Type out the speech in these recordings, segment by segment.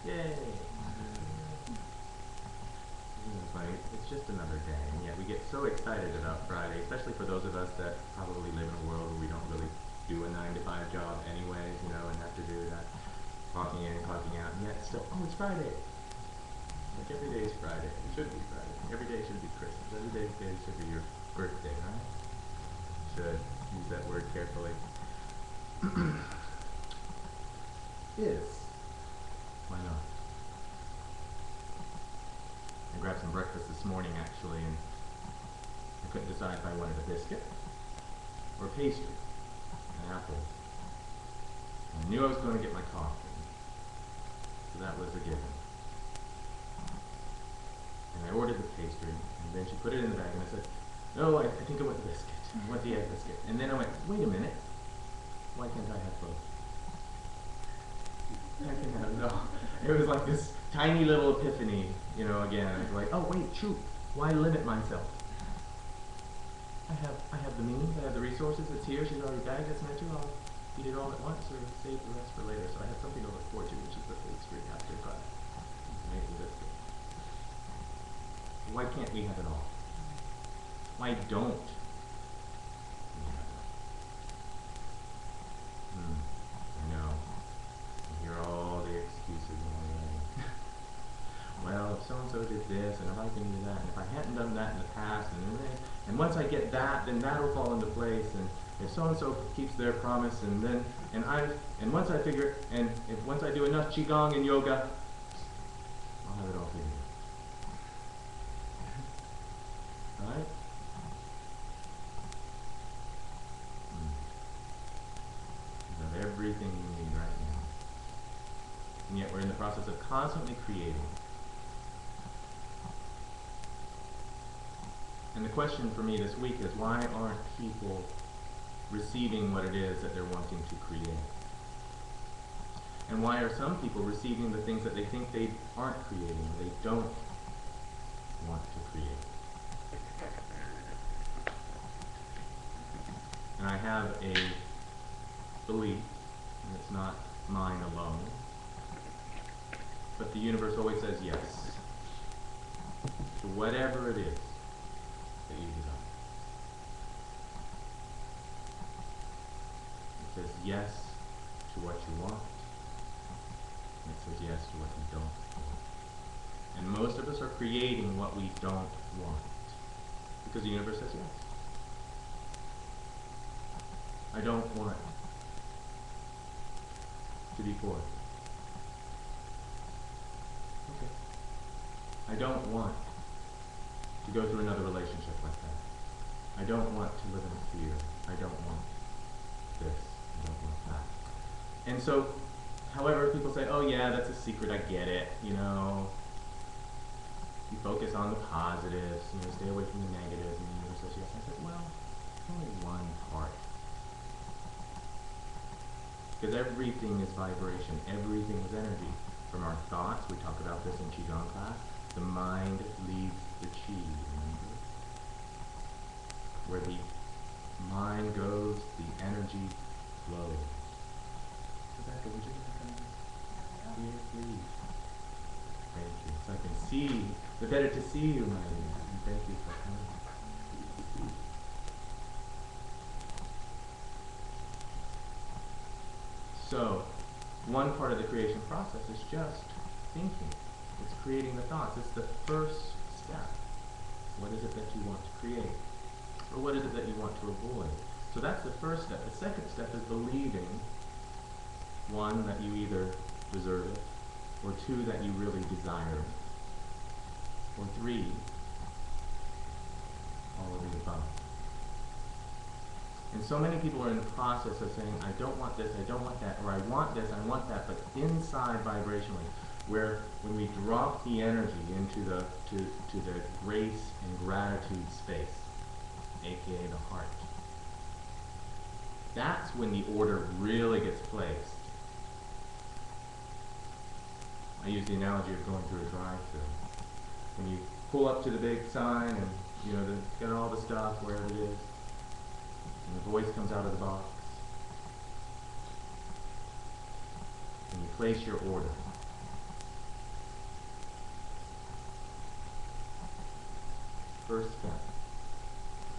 Yay! It's like, it's just another day, and yet we get so excited about Friday, especially for those of us that probably live in a world where we don't really do a 9-to-5 job anyways, you know, and have to do that clocking in, clocking out, and yet still, oh, it's Friday. Like every day is Friday. It should be Friday. Every day should be Christmas. Every day should be your birthday, right? Should use that word carefully. Is. Why not? I grabbed some breakfast this morning actually, and I couldn't decide if I wanted a biscuit or pastry, an apple. I knew I was going to get my coffee, so that was a given. And I ordered the pastry, and then she put it in the bag, and I said, no, I think I want the biscuit. I want the egg biscuit. And then I went, wait a minute, why can't I have both? I can have, no. It was like this tiny little epiphany, you know, again. I was like, oh wait, shoot, why limit myself? I have the means, I have the resources, it's here, she's already bagged, it's meant to, I'll eat it all at once or save the rest for later. So I have something to look forward to, which is the pastry after class. Make the biscuit. Why can't we have it all? Why don't we have it all? I know. I hear all the excuses already. Well, if so-and-so did this, and if I can do that, and if I hadn't done that in the past, and once I get that, then that'll fall into place, and if so-and-so keeps their promise, and then, and once I figure, and if once I do enough QiGong and yoga, I'll have it all figured out. Right? You have everything you need right now. And yet we're in the process of constantly creating. And the question for me this week is, why aren't people receiving what it is that they're wanting to create? And why are some people receiving the things that they think they aren't creating, they don't want to create? And I have a belief, and it's not mine alone, but the universe always says yes to whatever it is that you desire. It says yes to what you want, and it says yes to what you don't want. And most of us are creating what we don't want, because the universe says yes. I don't want to be poor. Okay. I don't want to go through another relationship like that. I don't want to live in fear. I don't want this. I don't want that. And so, however, people say, oh yeah, that's a secret, I get it, you know. You focus on the positives, you know, stay away from the negatives, and the universe says yes. I said, well, it's only one part. Because everything is vibration, everything is energy. From our thoughts, we talk about this in QiGong class, the mind leads the Qi, remember? Where the mind goes, the energy flows. Rebecca, would you come here, please? Thank you. So I can see, the better to see you, my dear. And thank you for coming. So, one part of the creation process is just thinking. It's creating the thoughts. It's the first step. What is it that you want to create? Or what is it that you want to avoid? So that's the first step. The second step is believing, one, that you either deserve it, or two, that you really desire it, or three, all of the above. And so many people are in the process of saying, I don't want this, I don't want that, or I want this, I want that, but inside vibrationally, where when we drop the energy into the to the grace and gratitude space, aka the heart, that's when the order really gets placed. I use the analogy of going through a drive-thru. When you pull up to the big sign and you know, got all the stuff, wherever it is, and the voice comes out of the box, and you place your order. first step.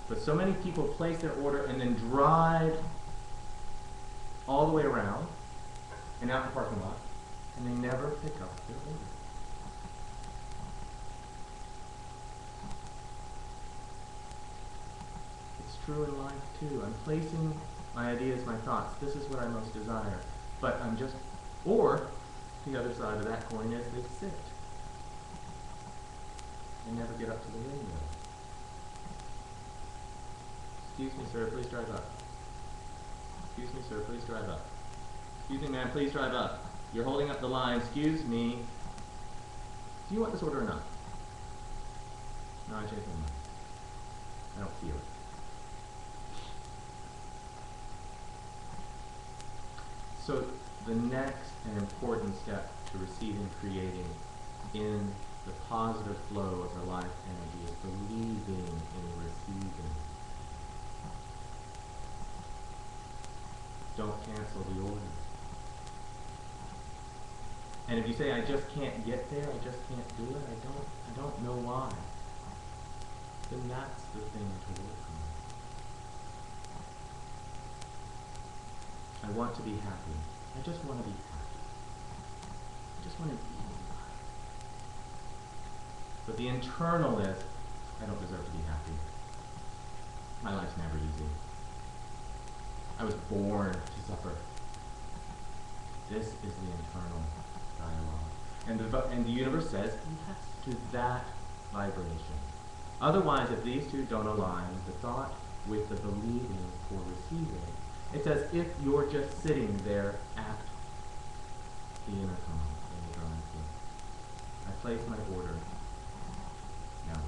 But so many people place their order and then drive all the way around and out in the parking lot, and they never pick up their order. It's true in life too. I'm placing my ideas, my thoughts. This is what I most desire. But I'm just, or the other side of that coin is they sit. They never get up to the window. Excuse me, sir, please drive up. Excuse me, sir, please drive up. Excuse me, ma'am, please drive up. You're holding up the line. Excuse me. Do you want this order or not? No, I changed my mind. I don't feel it. So the next and important step to receiving, creating in the positive flow of the life energy is believing in receiving. Don't cancel the order. And if you say, I just can't get there, I just can't do it, I don't know why, then that's the thing to work on. I want to be happy. I just want to be happy. I just want to be alive. But the internal is, I don't deserve to be happy. My life's never easy. I was born to suffer. This is the internal dialogue. And the universe says yes to that vibration. Otherwise, if these two don't align, the thought with the believing for receiving, it's as if you're just sitting there at the intercom in the drive-thru. I place my order. Now,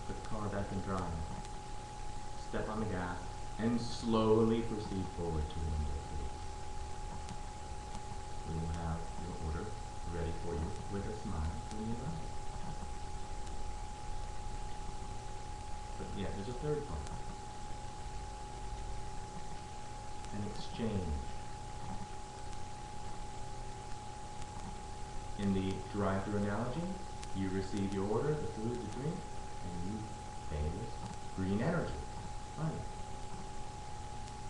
put the car back in drive. Step on the gas and slowly proceed forward to the window, please. We will have your order ready for you with a smile when you arrive. But yeah, there's a third part. An exchange. In the drive-thru analogy, you receive your order, the food, the drink, and you pay with green energy. Money.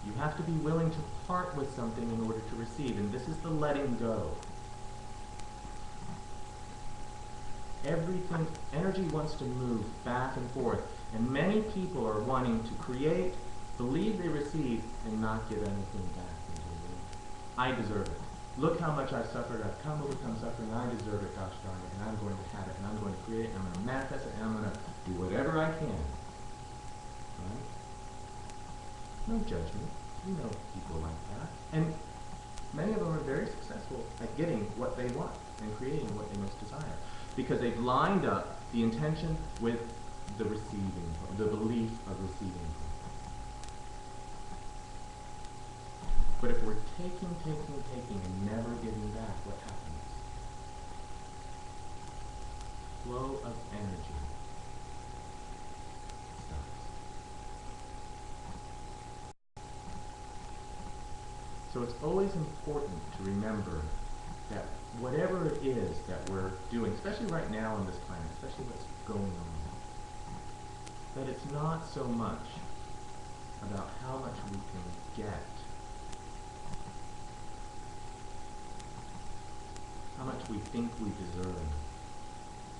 You have to be willing to part with something in order to receive, and this is the letting go. Everything, energy wants to move back and forth, and many people are wanting to create, believe they receive, and not give anything back into the world. I deserve it. Look how much I've suffered. I've come to become suffering. I deserve it, gosh darn it, and I'm going to have it, and I'm going to create it, and I'm going to manifest it, and I'm going to do whatever I can. Right? No judgment. You know people like that. And many of them are very successful at getting what they want and creating what they most desire, because they've lined up the intention with the receiving, the belief of receiving. But if we're taking, and never giving back, what happens? Flow of energy stops. So it's always important to remember that whatever it is that we're doing, especially right now on this planet, especially what's going on, that it's not so much about how much we can get, how much we think we deserve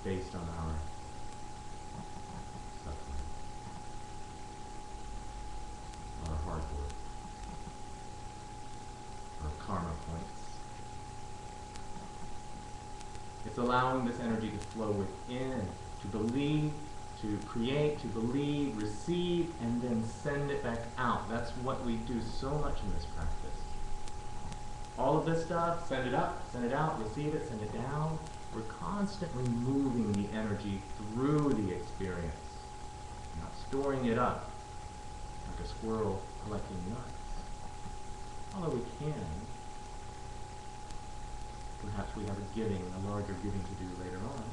based on our suffering, our hard work, our karma points. It's allowing this energy to flow within, to believe, to create, to believe, receive, and then send it back out. That's what we do so much in this practice. All of this stuff, send it up, send it out, receive it, send it down. We're constantly moving the energy through the experience, not storing it up like a squirrel collecting nuts. Although we can. Perhaps we have a larger giving to do later on.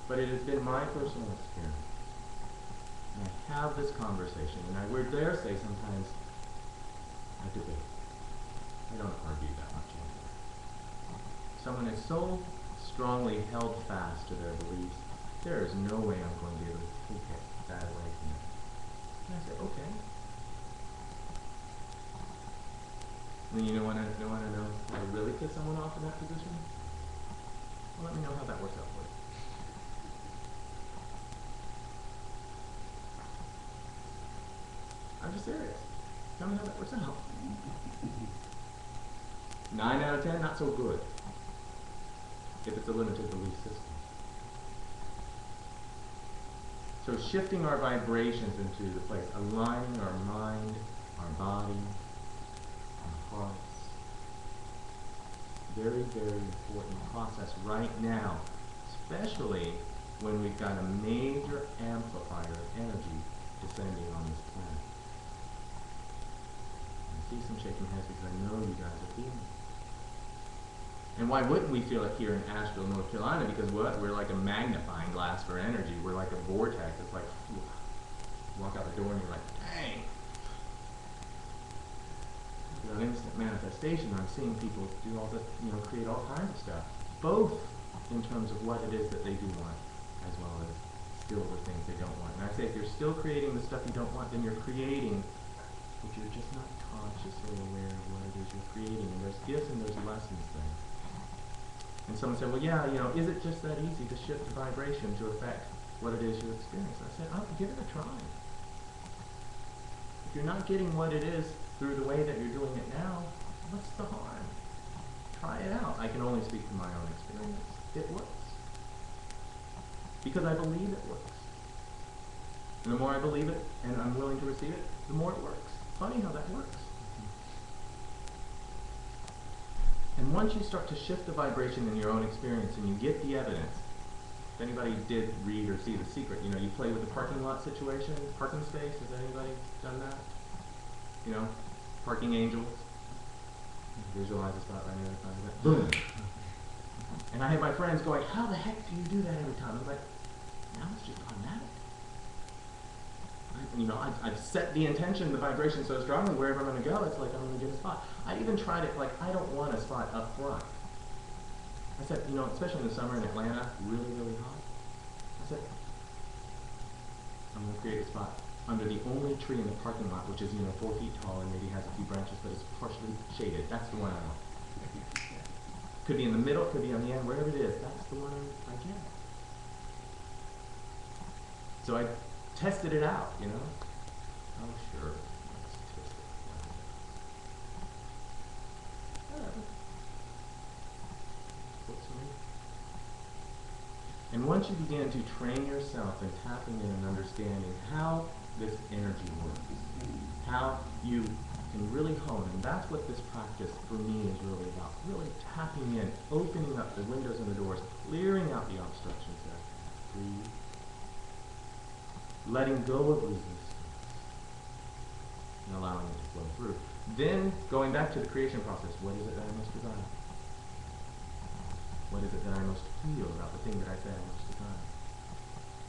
But it has been my personal experience. And I have this conversation, and I would dare say sometimes I debate. I don't argue that much anymore. someone is so strongly held fast to their beliefs, there is no way I'm going to be able to take that away from them. And I say, okay. And you want to know how to really piss someone off in that position? Well, let me know how that works out for you. I'm just serious. Tell me how that works out. 9 out of 10, not so good. If it's a limited belief system. So shifting our vibrations into the place, aligning our mind, our body, our hearts. Very, very important process right now, especially when we've got a major amplifier of energy descending on this planet. I see some shaking heads because I know you guys are feeling it. And why wouldn't we feel it here in Asheville, North Carolina? Because what? We're like a magnifying glass for energy. We're like a vortex. It's like, whew, walk out the door and you're like, dang. That instant manifestation, I'm seeing people do all the, create all kinds of stuff. Both in terms of what it is that they do want, as well as still the things they don't want. And I say, if you're still creating the stuff you don't want, then you're creating, but you're just not consciously aware of what it is you're creating. And there's gifts and there's lessons there. And someone said, well, yeah, is it just that easy to shift the vibration to affect what it is you experience? I said, give it a try. If you're not getting what it is through the way that you're doing it now, what's the harm? Try it out. I can only speak to my own experience. It works. Because I believe it works. And the more I believe it and I'm willing to receive it, the more it works. Funny how that works. And once you start to shift the vibration in your own experience and you get the evidence, if anybody did read or see The Secret, you play with the parking lot situation, parking space, has anybody done that? Parking angels. Visualize a spot right near the front of it. Boom! And I had my friends going, how the heck do you do that every time? I was like, now it's just automatic. I've set the intention, the vibration so strongly, wherever I'm going to go, it's like I'm going to get a spot. I even tried it, like, I don't want a spot up front. I said, especially in the summer in Atlanta, really, really hot. I said, I'm going to create a spot under the only tree in the parking lot, which is, 4 feet tall and maybe has a few branches, but it's partially shaded. That's the one I want. Could be in the middle, could be on the end, wherever it is. That's the one I get. So I tested it out, Oh, sure. Let's test it. Whatever. Works for me. And once you begin to train yourself in tapping in and understanding how this energy works, how you can really hone, and that's what this practice for me is really about, really tapping in, opening up the windows and the doors, clearing out the obstructions there. Breathe. Letting go of resistance and allowing it to flow through. Then, going back to the creation process, what is it that I most desire? What is it that I most feel about the thing that I say I most desire?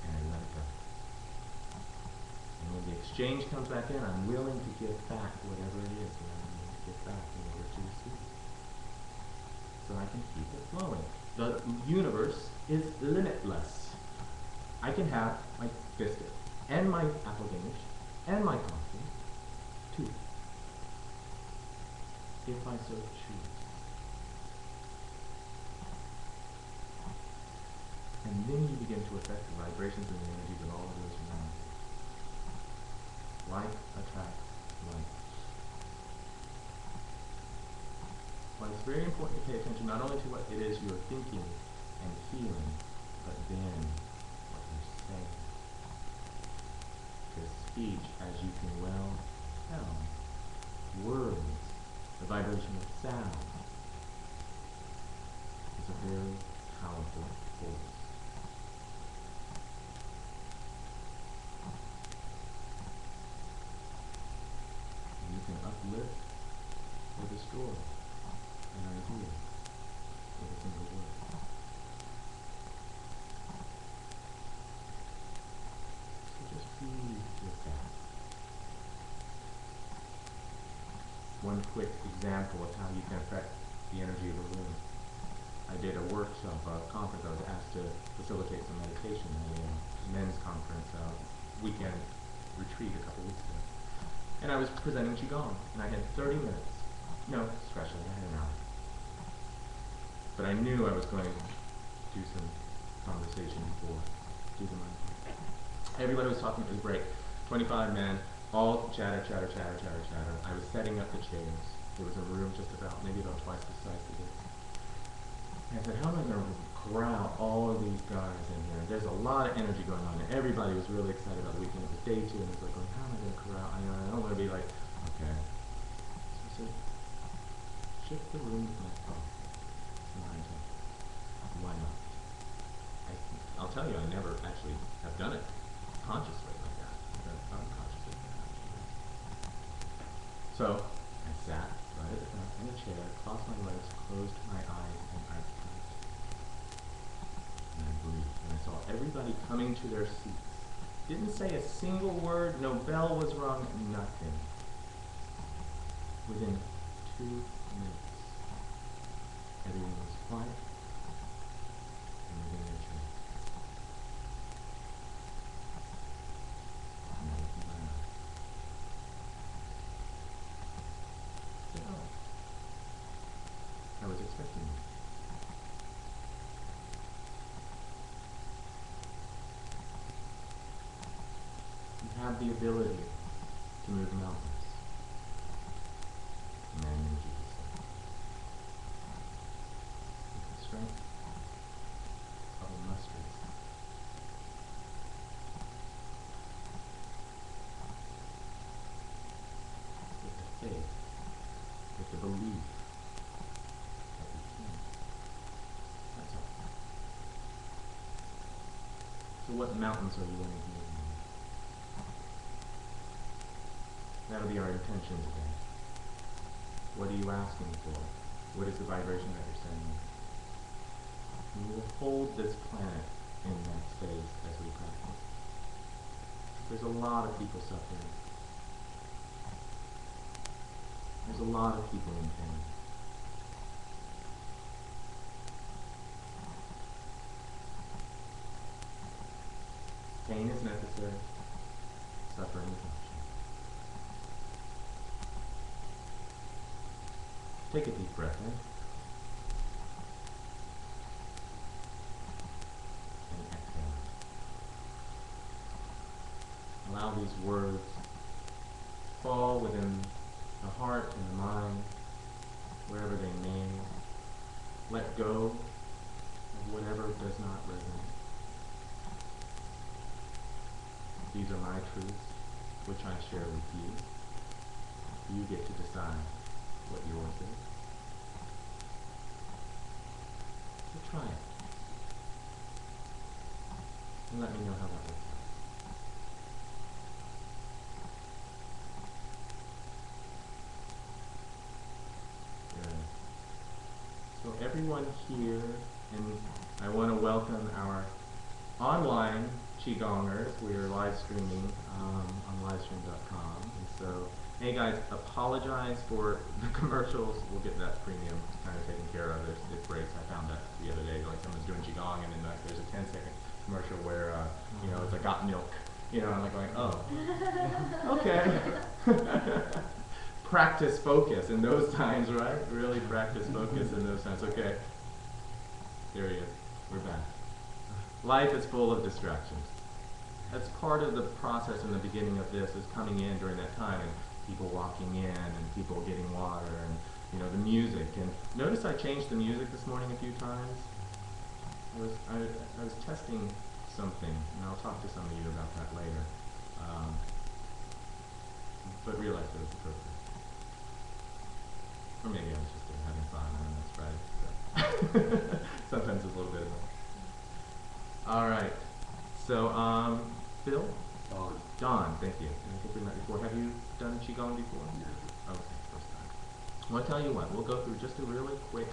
And I let it go. And when the exchange comes back in, I'm willing to give back whatever it is that I'm willing to give back in order to receive. So I can keep it flowing. The universe is limitless. I can have my biscuit and my apple danish and my coffee too, if I so choose. And then you begin to affect the vibrations and the energies of all of those around you. Like attracts like. Well, it's very important to pay attention not only to what it is you're thinking and feeling, but then what you're saying. Because speech, as you can well tell, words, the vibration of sound, is a very powerful force. And you can uplift or destroy an idea with a single word. So just be with that. One quick example of how you can affect the energy of a room. I did a workshop, a conference. I was asked to facilitate some meditation at a men's conference, weekend retreat a couple weeks ago. And I was presenting Qigong, and I had 30 minutes. No, scratch that, I had an hour. But I knew I was going to do some conversation before, do the mindfulness. Everybody was talking, it was break. 25 men, all chatter, chatter, chatter, chatter, chatter. I was setting up the chairs. There was a room just about, maybe about twice the size of this. And I said, how am I going to corral all of these guys in here? There's a lot of energy going on, and everybody was really excited about the weekend. It was day 2, and it was like, going, how am I going to corral? I don't want to be like, okay. So I said, shift the room with my thought. Why not? I'll tell you, I never actually have done it consciously like that. I've done it unconsciously. So I sat right at the front in a chair, crossed my legs, closed my eyes, and I breathed. And I breathed. And I saw everybody coming to their seats. Didn't say a single word, no bell was rung, nothing. Within 2 minutes, everyone was quiet. I was expecting it. You have the ability to move mountains. Man in Jesus. With the strength of a mustard seed. With the faith, with the belief. So what mountains are you willing to move? That'll be our intention today. What are you asking for? What is the vibration that you're sending? And we will hold this planet in that space as we practice. There's a lot of people suffering. There's a lot of people in pain. Pain is necessary. Suffering is optional. Take a deep breath in. And exhale. Allow these words to fall within the heart and the mind, wherever they may. Let go of whatever does not resonate. These are my truths, which I share with you. You get to decide what yours is. So try it. And let me know how that works out. Good. So everyone here, and I want to welcome our online Qigongers. We are live streaming on livestream.com. And so, hey guys, apologize for the commercials. We'll get that premium kind of taken care of. It breaks. I found that the other day, like someone's doing Qigong and then like, there's a 10-second commercial where, it's like got milk. I'm like going, oh, okay. Practice focus in those times, right? Really practice focus in those times. Okay. There he is. We're back. Life is full of distractions. That's part of the process in the beginning of this, is coming in during that time and people walking in and people getting water and the music. And notice I changed the music this morning a few times. I was testing something, and I'll talk to some of you about that later. But realized it was appropriate. Or maybe I was just having fun. I don't know, it's Friday. So. Sometimes it's a little bit of a... All right. So, Phil? Don, thank you. And I think we met before. Have you done Qigong before? Yeah. Okay, first time. Well, I'll tell you what. We'll go through just a really quick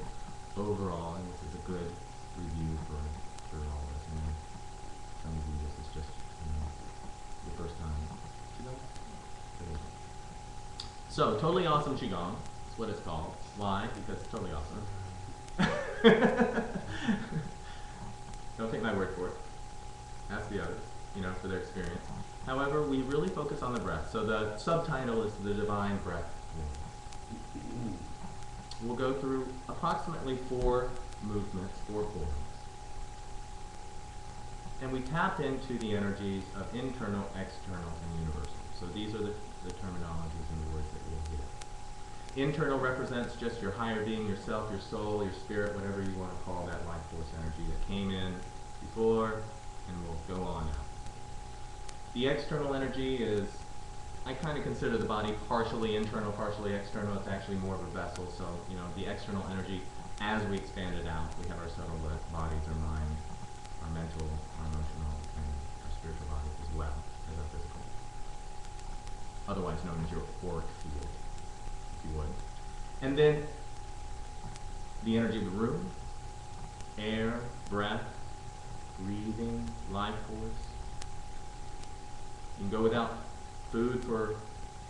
overall, and this is a good review for all of us. And some of you, this is just the first time. Qigong? So, Totally Awesome Qigong is what it's called. Why? Because it's totally awesome. Don't take my word for it. Ask the others, you know, for their experience. However, we really focus on the breath. So the subtitle is the Divine Breath. We'll go through approximately 4 movements, 4 forms. And we tap into the energies of internal, external, and universal. So these are the terminologies and the words that you'll hear. Internal represents just your higher being, yourself, your soul, your spirit, whatever you want to call that life force energy that came in before and will go on out. The external energy is, I kind of consider the body partially internal, partially external. It's actually more of a vessel. So, you know, the external energy, as we expand it out, we have our subtle bodies, our mind, our mental, our emotional, and our spiritual bodies as well as our physical. Otherwise known as your auric field, if you would. And then the energy of the room, air, breath, breathing, life force. You can go without food for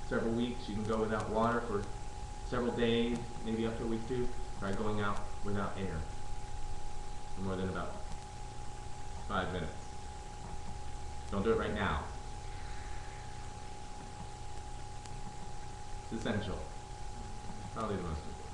several weeks. You can go without water for several days, maybe up to a week too. Try going out without air for more than about 5 minutes. Don't do it right now. It's essential. Probably the most important.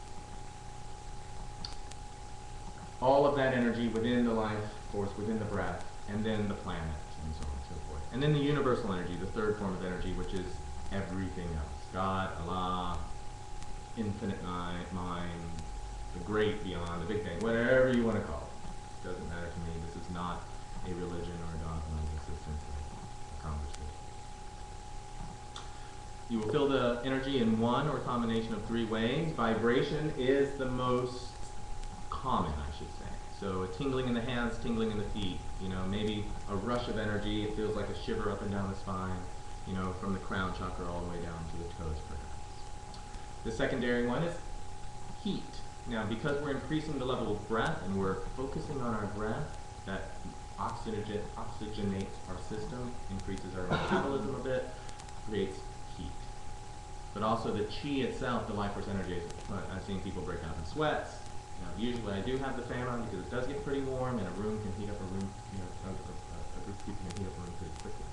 All of that energy within the life force, within the breath, and then the planet, and so on and so forth. And then the universal energy, the third form of energy, which is everything else. God, Allah, infinite mind, the great beyond, the big thing, whatever you want to call it. Doesn't matter to me. This is not a religion or a dogma. This is simply a conversation. You will feel the energy in one or a combination of 3 ways. Vibration is the most common, I should say. So a tingling in the hands, tingling in the feet. You know, maybe a rush of energy. It feels like a shiver up and down the spine. You know, from the crown chakra all the way down to the toes, perhaps. The secondary one is heat. Now, because we're increasing the level of breath and we're focusing on our breath, that oxygenates our system, increases our metabolism a bit, creates heat. But also the chi itself, the life force energy, I've seen people break out in sweats. Now, usually I do have the fan on because it does get pretty warm, and a room can heat up a room, you know, a group of people can heat up a room pretty quickly,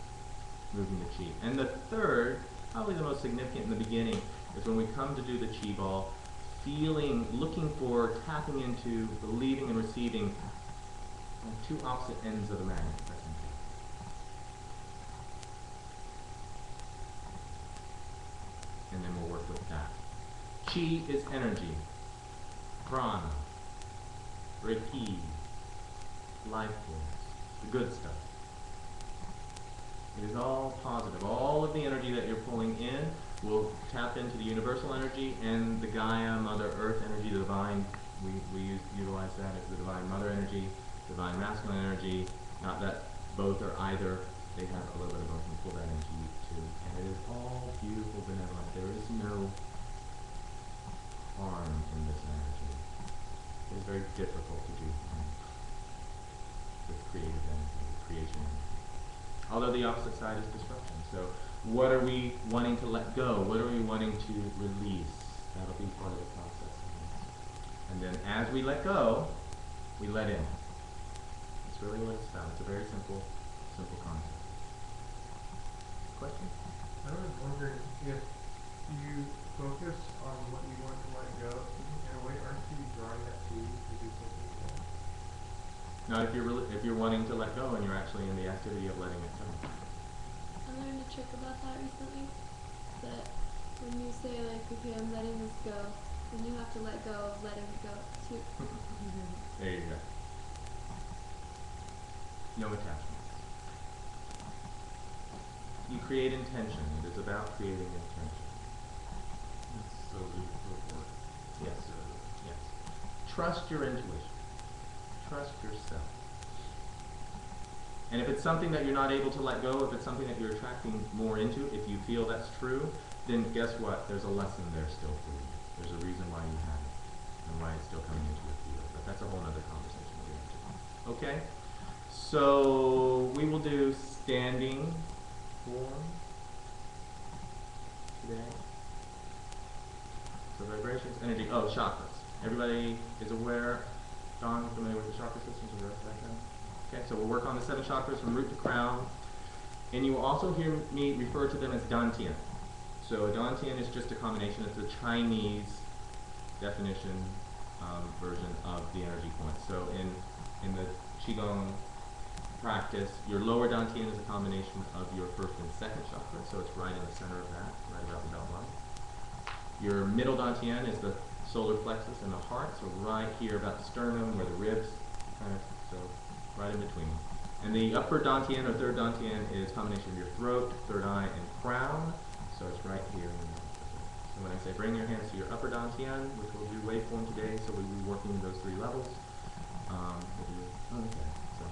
moving the chi. And the third, probably the most significant in the beginning, is when we come to do the chi ball, feeling, looking for, tapping into, believing and receiving on 2 opposite ends of the magnet. And then we'll work with that. Chi is energy. Prana, Reiki, life force, the good stuff. It is all positive. All of the energy that you're pulling in will tap into the universal energy and the Gaia, Mother Earth energy, the divine. We utilize that as the divine mother energy, divine masculine energy. Not that both are either. They have a little bit of both. We pull that into you too. And it is all beautiful, benevolent. There is no harm in this energy. It is very difficult to do with creative energy, with creation energy. Although the opposite side is destruction. So what are we wanting to let go? What are we wanting to release? That'll be part of the process. And then as we let go, we let in. That's really what it's about. It's a very simple concept. Question? I was wondering if you focus on what you want to let go, in a way, aren't you drawing that to you to do something else? Not if you're wanting to let go and you're actually in the activity of letting it go. I learned a trick about that recently. That when you say like, okay, I'm letting this go, then you have to let go of letting it go too. There you go. No attachments. You create intention. It is about creating intention. That's so beautiful. Yes. Yes. Trust your intuition. Trust yourself. And if it's something that you're not able to let go, if it's something that you're attracting more into, if you feel that's true, then guess what? There's a lesson there still for you. There's a reason why you have it and why it's still coming into your field. But that's a whole other conversation we'll get into. Okay? So we will do standing form today. So vibrations, energy, chakras. Everybody is aware John, familiar with the chakra systems or the rest of that kind? Okay, so we'll work on the 7 chakras from root to crown. And you will also hear me refer to them as dantian. So a dantian is just a combination. It's a Chinese definition version of the energy point. So in the Qigong practice, your lower dantian is a combination of your first and second chakra. So it's right in the center of that, right about the belt line. Your middle dantian is the solar plexus and the heart. So right here about the sternum where the ribs kind of, so right in between. And the upper dantian or third dantian is a combination of your throat, third eye, and crown. So it's right here in the middle. So when I say bring your hands to your upper dantian, which we'll do waveform today, so we'll be working those 3 levels. Okay, so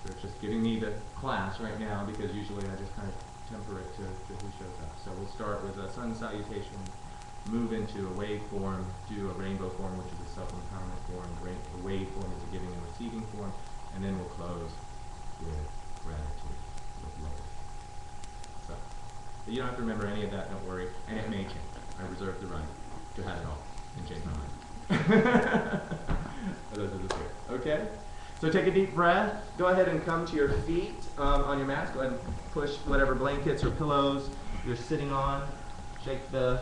it's just giving me the class right now because usually I just kind of temper it to who shows up. So we'll start with a sun salutation, move into a waveform, do a rainbow form, which is a self-empowerment form. The waveform is a giving and receiving form, and then we'll close with gratitude, with love. So, but you don't have to remember any of that, don't worry, and it may change. I reserve the right to have it all and change my mind. For those of us here, okay? So take a deep breath. Go ahead and come to your feet on your mat. Go ahead and push whatever blankets or pillows you're sitting on. Shake the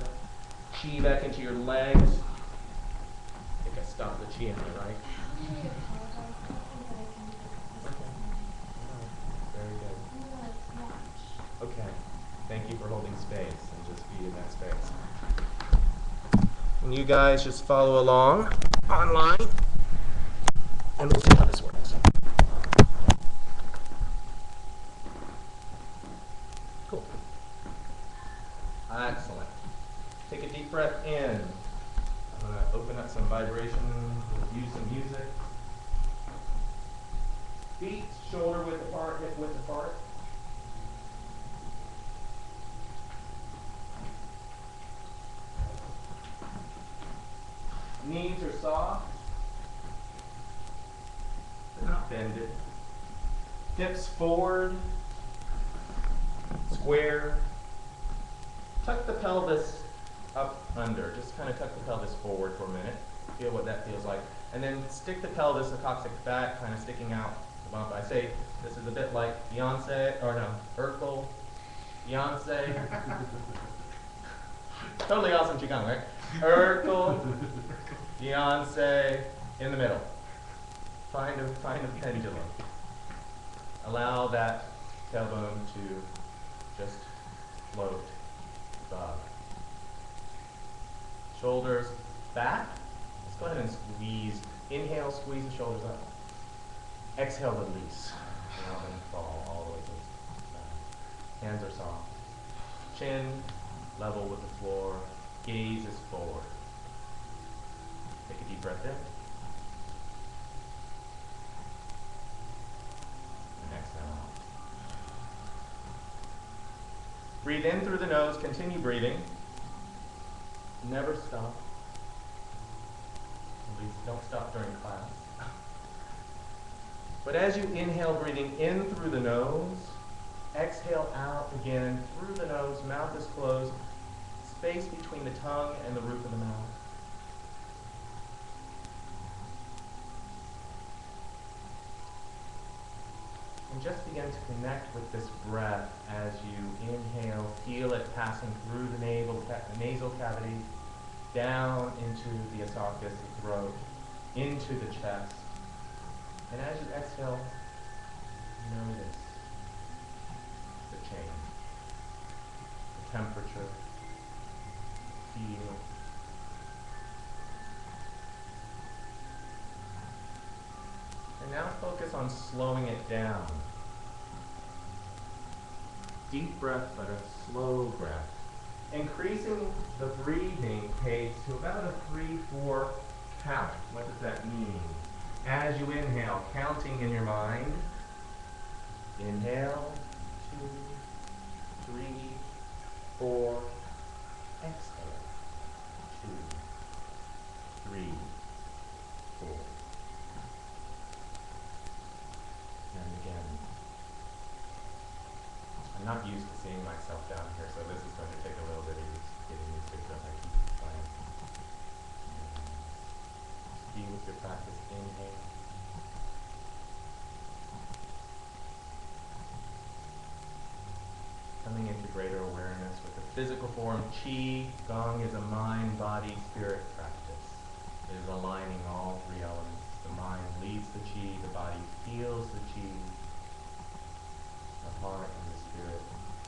chi back into your legs. I think I stopped the chi in there, right? Very good. Okay. Thank you for holding space and just be in that space. And you guys just follow along online, and we'll see how this works. Cool. Excellent. Take a deep breath in. I'm going to open up some vibration. We'll use some music. Feet shoulder width apart, hip width apart. Knees are soft. They're not bended. Hips forward. Square. Tuck the pelvis up under. Just kind of tuck the pelvis forward for a minute. Feel what that feels like. And then stick the pelvis, the coccyx back, kind of sticking out the bump. I say this is a bit like Beyonce, or no, Urkel, Beyonce. Totally awesome QiGong, right? Urkel, Beyonce, in the middle. Find a pendulum. Allow that tailbone to just float above. Shoulders back. Let's go ahead and squeeze. Inhale, squeeze the shoulders up. Exhale, release. And then fall all the way to the back. Hands are soft. Chin level with the floor. Gaze is forward. Take a deep breath in. And exhale out. Breathe in through the nose. Continue breathing. Never stop. At least don't stop during class. But as you inhale, breathing in through the nose, exhale out again through the nose, mouth is closed, space between the tongue and the roof of the mouth. And just begin to connect with this breath as you inhale. Feel it passing through the nasal cavity, down into the esophagus, the throat, into the chest. And as you exhale, notice the change, the temperature, feel. And now focus on slowing it down. Deep breath, but a slow breath. Increasing the breathing pace to about a 3-4 count. What does that mean? As you inhale, counting in your mind. Inhale, 2, 3, 4. Exhale, 2, 3, 4. And again. I'm not used to seeing myself down here, so this is going to take a little bit of getting used to because I keep playing. Be with your sacred practice. Inhale. Coming into greater awareness with the physical form. QiGong is a mind, body, spirit practice. It is aligning all three elements. The mind leads the qi, the body feels the qi, the heart and the spirit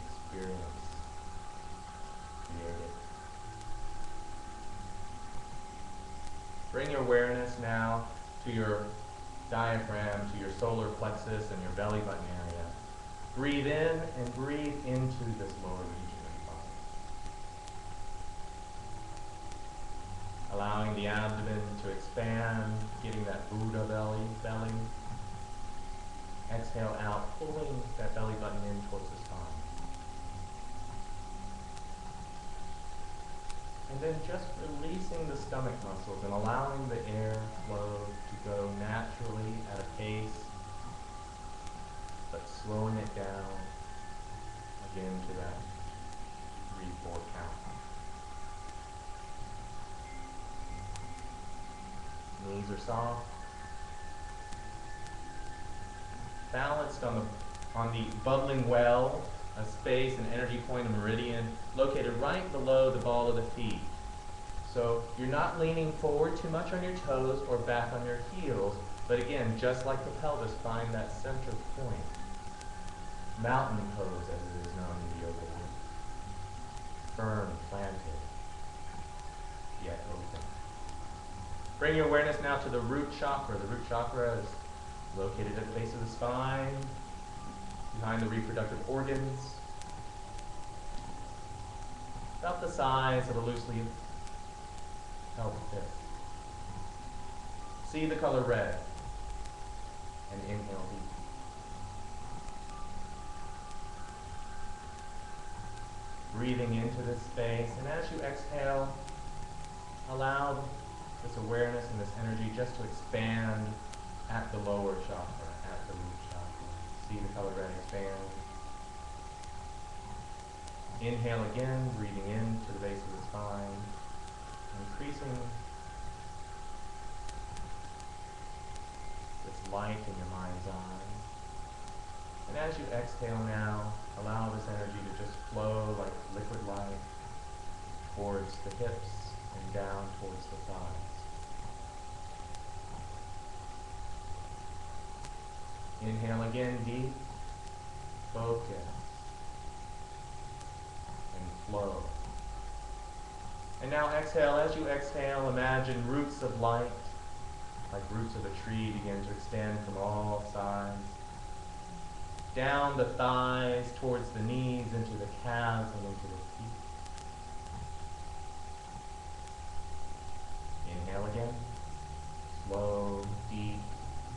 experience, create it. Bring your awareness now to your diaphragm, to your solar plexus and your belly button area. Breathe in and breathe into this lower region of the body. Allowing the abdomen to expand, getting that Buddha belly. Exhale out, pulling that belly button in towards the spine. And then just releasing the stomach muscles and allowing the air flow to go naturally at a pace, but slowing it down again to that 3-4 count. Knees are soft. Balanced on the bubbling well, a space, an energy point, a meridian, located right below the ball of the feet. So you're not leaning forward too much on your toes or back on your heels, but again, just like the pelvis, find that center point. Mountain pose, as it is known in the yoga world. Firm, planted, yet open. Bring your awareness now to the root chakra. The root chakra is located at the base of the spine, behind the reproductive organs, about the size of a loosely held fist. See the color red, and inhale deep. Breathing into this space, and as you exhale, allow this awareness and this energy just to expand at the lower chakra, at the root chakra. See the color red expand. Inhale again, breathing in to the base of the spine, increasing this light in your mind's eye. And as you exhale now, allow this energy to just flow like liquid light towards the hips and down towards the thighs. Inhale again, deep, focus, and flow. And now exhale. As you exhale, imagine roots of light, like roots of a tree, begin to extend from all sides. Down the thighs, towards the knees, into the calves, and into the feet. Inhale again. Slow, deep,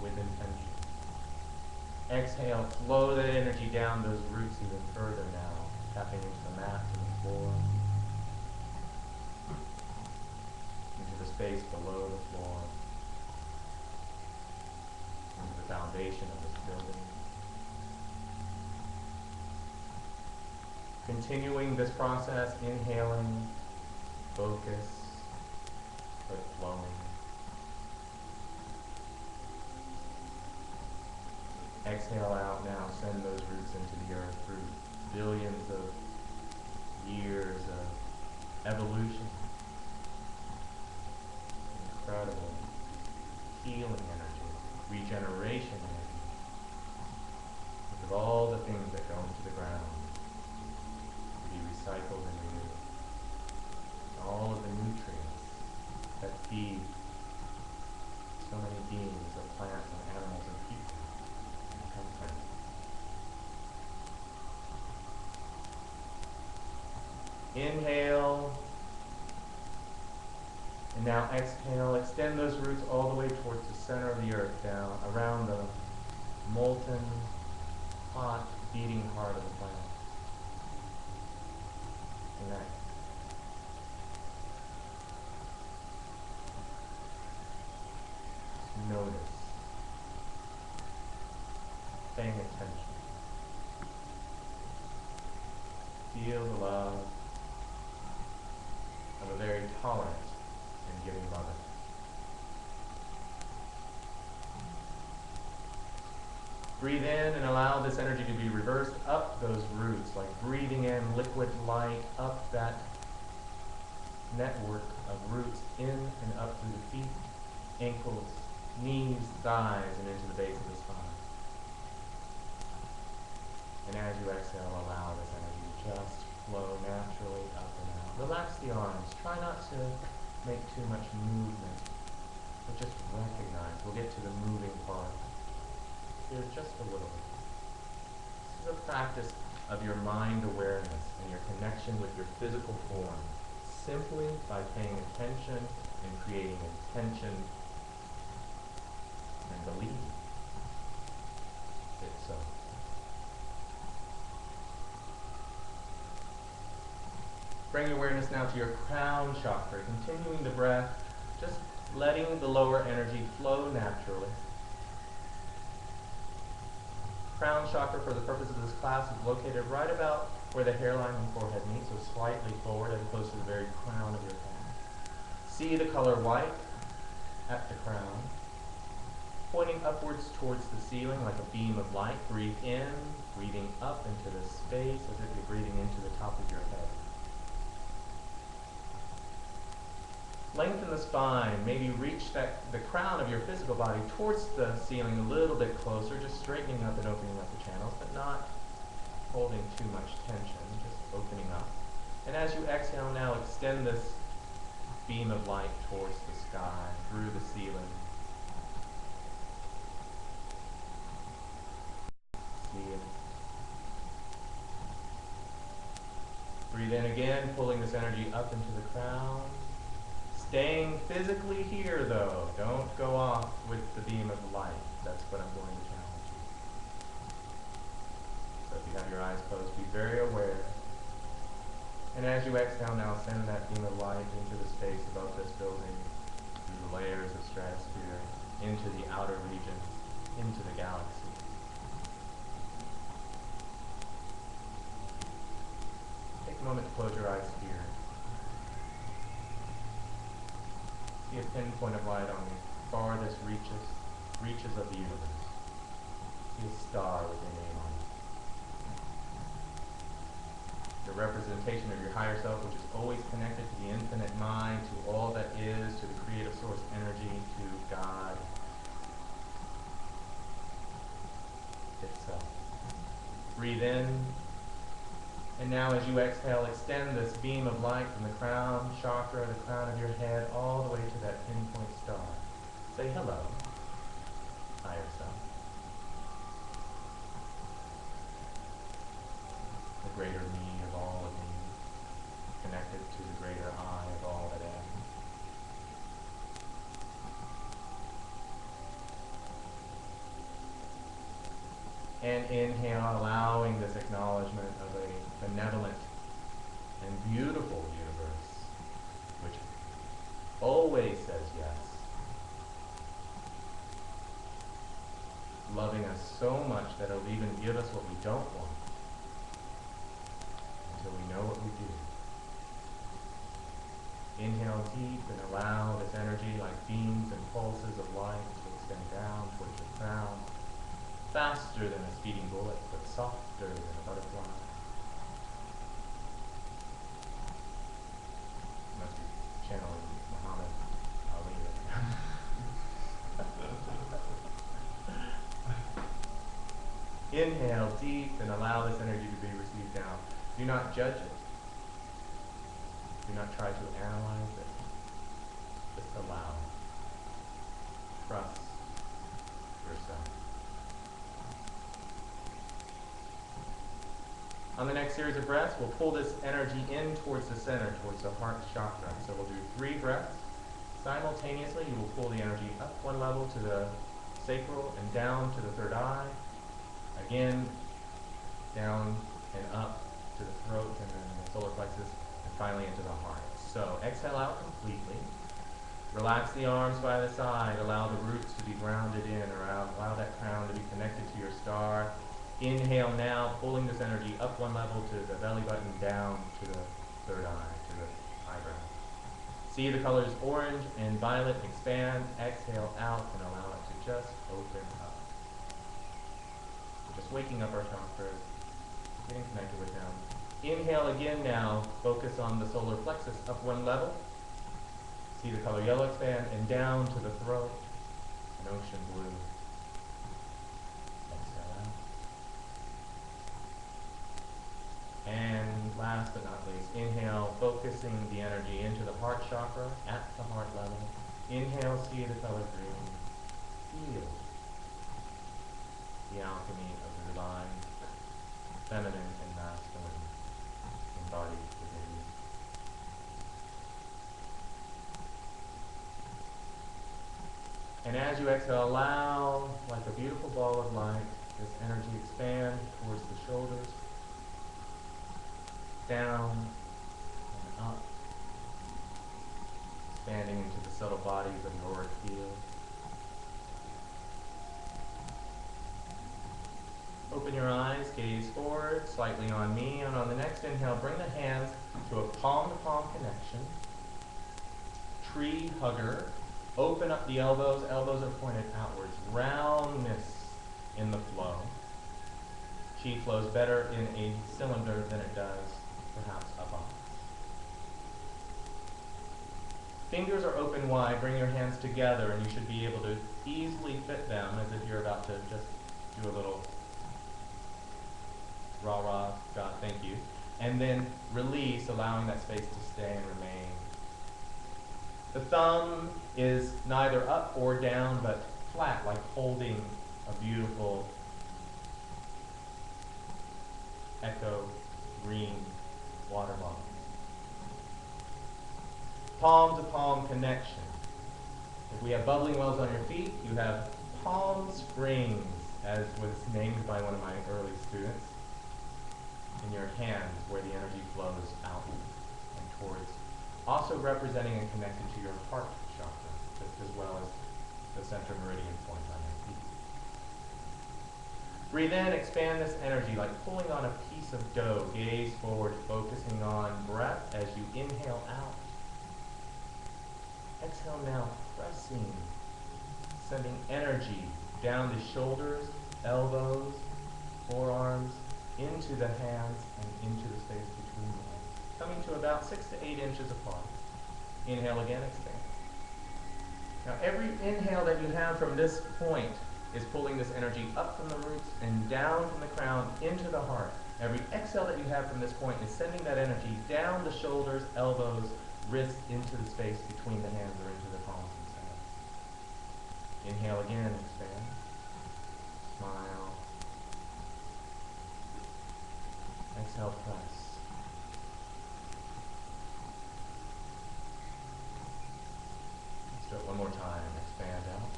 with intention. Exhale, flow that energy down those roots even further now, tapping into the mat and the floor, into the space below the floor, into the foundation of this building. Continuing this process, inhaling, focus, but flowing. Exhale out now, send those roots into the earth through billions of years of evolution. Incredible healing energy, regeneration energy. Look at all the things that go into the ground to be recycled and renewed. All of the nutrients that feed so many beings of plants and animals and people. Inhale, and now exhale. Extend those roots all the way towards the center of the earth, down around the molten, hot, beating heart of the planet. Connect. Notice. Paying attention. Feel the love of a very tolerant and giving mother. Breathe in and allow this energy to be reversed up those roots, like breathing in liquid light up that network of roots in and up through the feet, ankles, knees, thighs, and into the base of the spine. And as you exhale, allow this energy to just flow naturally up and out. Relax the arms. Try not to make too much movement, but just recognize. We'll get to the moving part here just a little bit. This is a practice of your mind awareness and your connection with your physical form, simply by paying attention and creating intention and believing it so. Bring your awareness now to your crown chakra, continuing the breath, just letting the lower energy flow naturally. Crown chakra, for the purpose of this class, is located right about where the hairline and forehead meet, so slightly forward and close to the very crown of your head. See the color white at the crown, pointing upwards towards the ceiling like a beam of light. Breathe in, breathing up into the space as if you're breathing into the top of your head. Lengthen the spine, maybe reach the crown of your physical body towards the ceiling a little bit closer, just straightening up and opening up the channels, but not holding too much tension, just opening up. And as you exhale now, extend this beam of light towards the sky, through the ceiling. See it. Breathe in again, pulling this energy up into the crown. Staying physically here, though. Don't go off with the beam of light. That's what I'm going to challenge you. So if you have your eyes closed, be very aware. And as you exhale now, send that beam of light into the space above this building, through the layers of stratosphere, into the outer regions, into the galaxy. Take a moment to close your eyes here. See a pinpoint of light on the farthest reaches of the universe. See a star with your name on it. The representation of your higher self, which is always connected to the infinite mind, to all that is, to the creative source energy, to God itself. Breathe in. And now as you exhale, extend this beam of light from the crown chakra, the crown of your head, all the way to that pinpoint star. Say hello, higher self. The greater me of all of me, connected to the greater I of all that am. And inhale, allowing this acknowledgement of a benevolent and beautiful universe, which always says yes, loving us so much that it'll even give us what we don't want until we know what we do. Inhale deep and allow this energy, like beams and pulses of light, to extend down towards your crown, faster than a speeding bullet, but softer than a butterfly. Must be channeling Muhammad Ali right now. Inhale deep and allow this energy to be received down. Do not judge it. Do not try to analyze it. Just allow. Trust yourself. On the next series of breaths, we'll pull this energy in towards the center, towards the heart chakra. So we'll do 3 breaths. Simultaneously, you will pull the energy up one level to the sacral and down to the third eye. Again, down and up to the throat and then the solar plexus, and finally into the heart. So exhale out completely. Relax the arms by the side. Allow the roots to be grounded in, or allow that crown to be connected to your star. Inhale now, pulling this energy up one level to the belly button, down to the third eye, to the eyebrow. See the colors orange and violet expand. Exhale out and allow it to just open up. just waking up our chakras, getting connected with them. Inhale again now, focus on the solar plexus up one level. See the color yellow expand, and down to the throat, an ocean blue. Exhale out. And last but not least, inhale, focusing the energy into the heart chakra at the heart level. Inhale, see the color green. Feel the alchemy of the divine, feminine and masculine embodied within you. And as you exhale, allow, like a beautiful ball of light, this energy expand towards the shoulders, down and up, expanding into the subtle bodies of your auric field. Open your eyes, gaze forward, slightly on me, and on the next inhale, bring the hands to a palm-to-palm connection. Tree hugger. Open up the elbows. Elbows are pointed outwards. Roundness in the flow. Chi flows better in a cylinder than it does, perhaps, a box. Fingers are open wide. Bring your hands together, and you should be able to easily fit them as if you're about to just do a little rah-rah, God, thank you. And then release, allowing that space to stay and remain. The thumb is neither up or down, but flat, like holding a beautiful echo green water bottle. Palm to palm connection. If we have bubbling wells on your feet, you have palm springs, as was named by one of my early students, in your hands where the energy flows out and towards, also representing and connected to your heart chakra, just as well as the center meridian point on your feet. Breathe in, expand this energy like pulling on a piece of dough. Gaze forward, focusing on breath as you inhale out. Exhale now, pressing, sending energy down the shoulders, elbows, forearms, into the hands and into the space between the hands, coming to about 6 to 8 inches apart. Inhale again, expand. Now every inhale that you have from this point is pulling this energy up from the roots and down from the crown into the heart. Every exhale that you have from this point is sending that energy down the shoulders, elbows, wrists, into the space between the hands or into the palms themselves. Inhale again, expand. Smile. Exhale, press. Let's do it one more time. Expand out.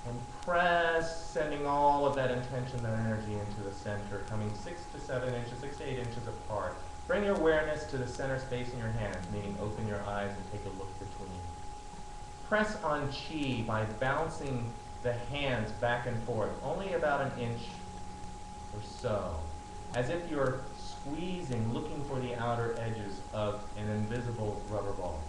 And press, sending all of that intention, that energy into the center, coming 6 to 7 inches, 6 to 8 inches apart. Bring your awareness to the center space in your hands, meaning open your eyes and take a look between. Press on chi by bouncing the hands back and forth, only about an inch or so, as if you're squeezing, looking for the outer edges of an invisible rubber ball.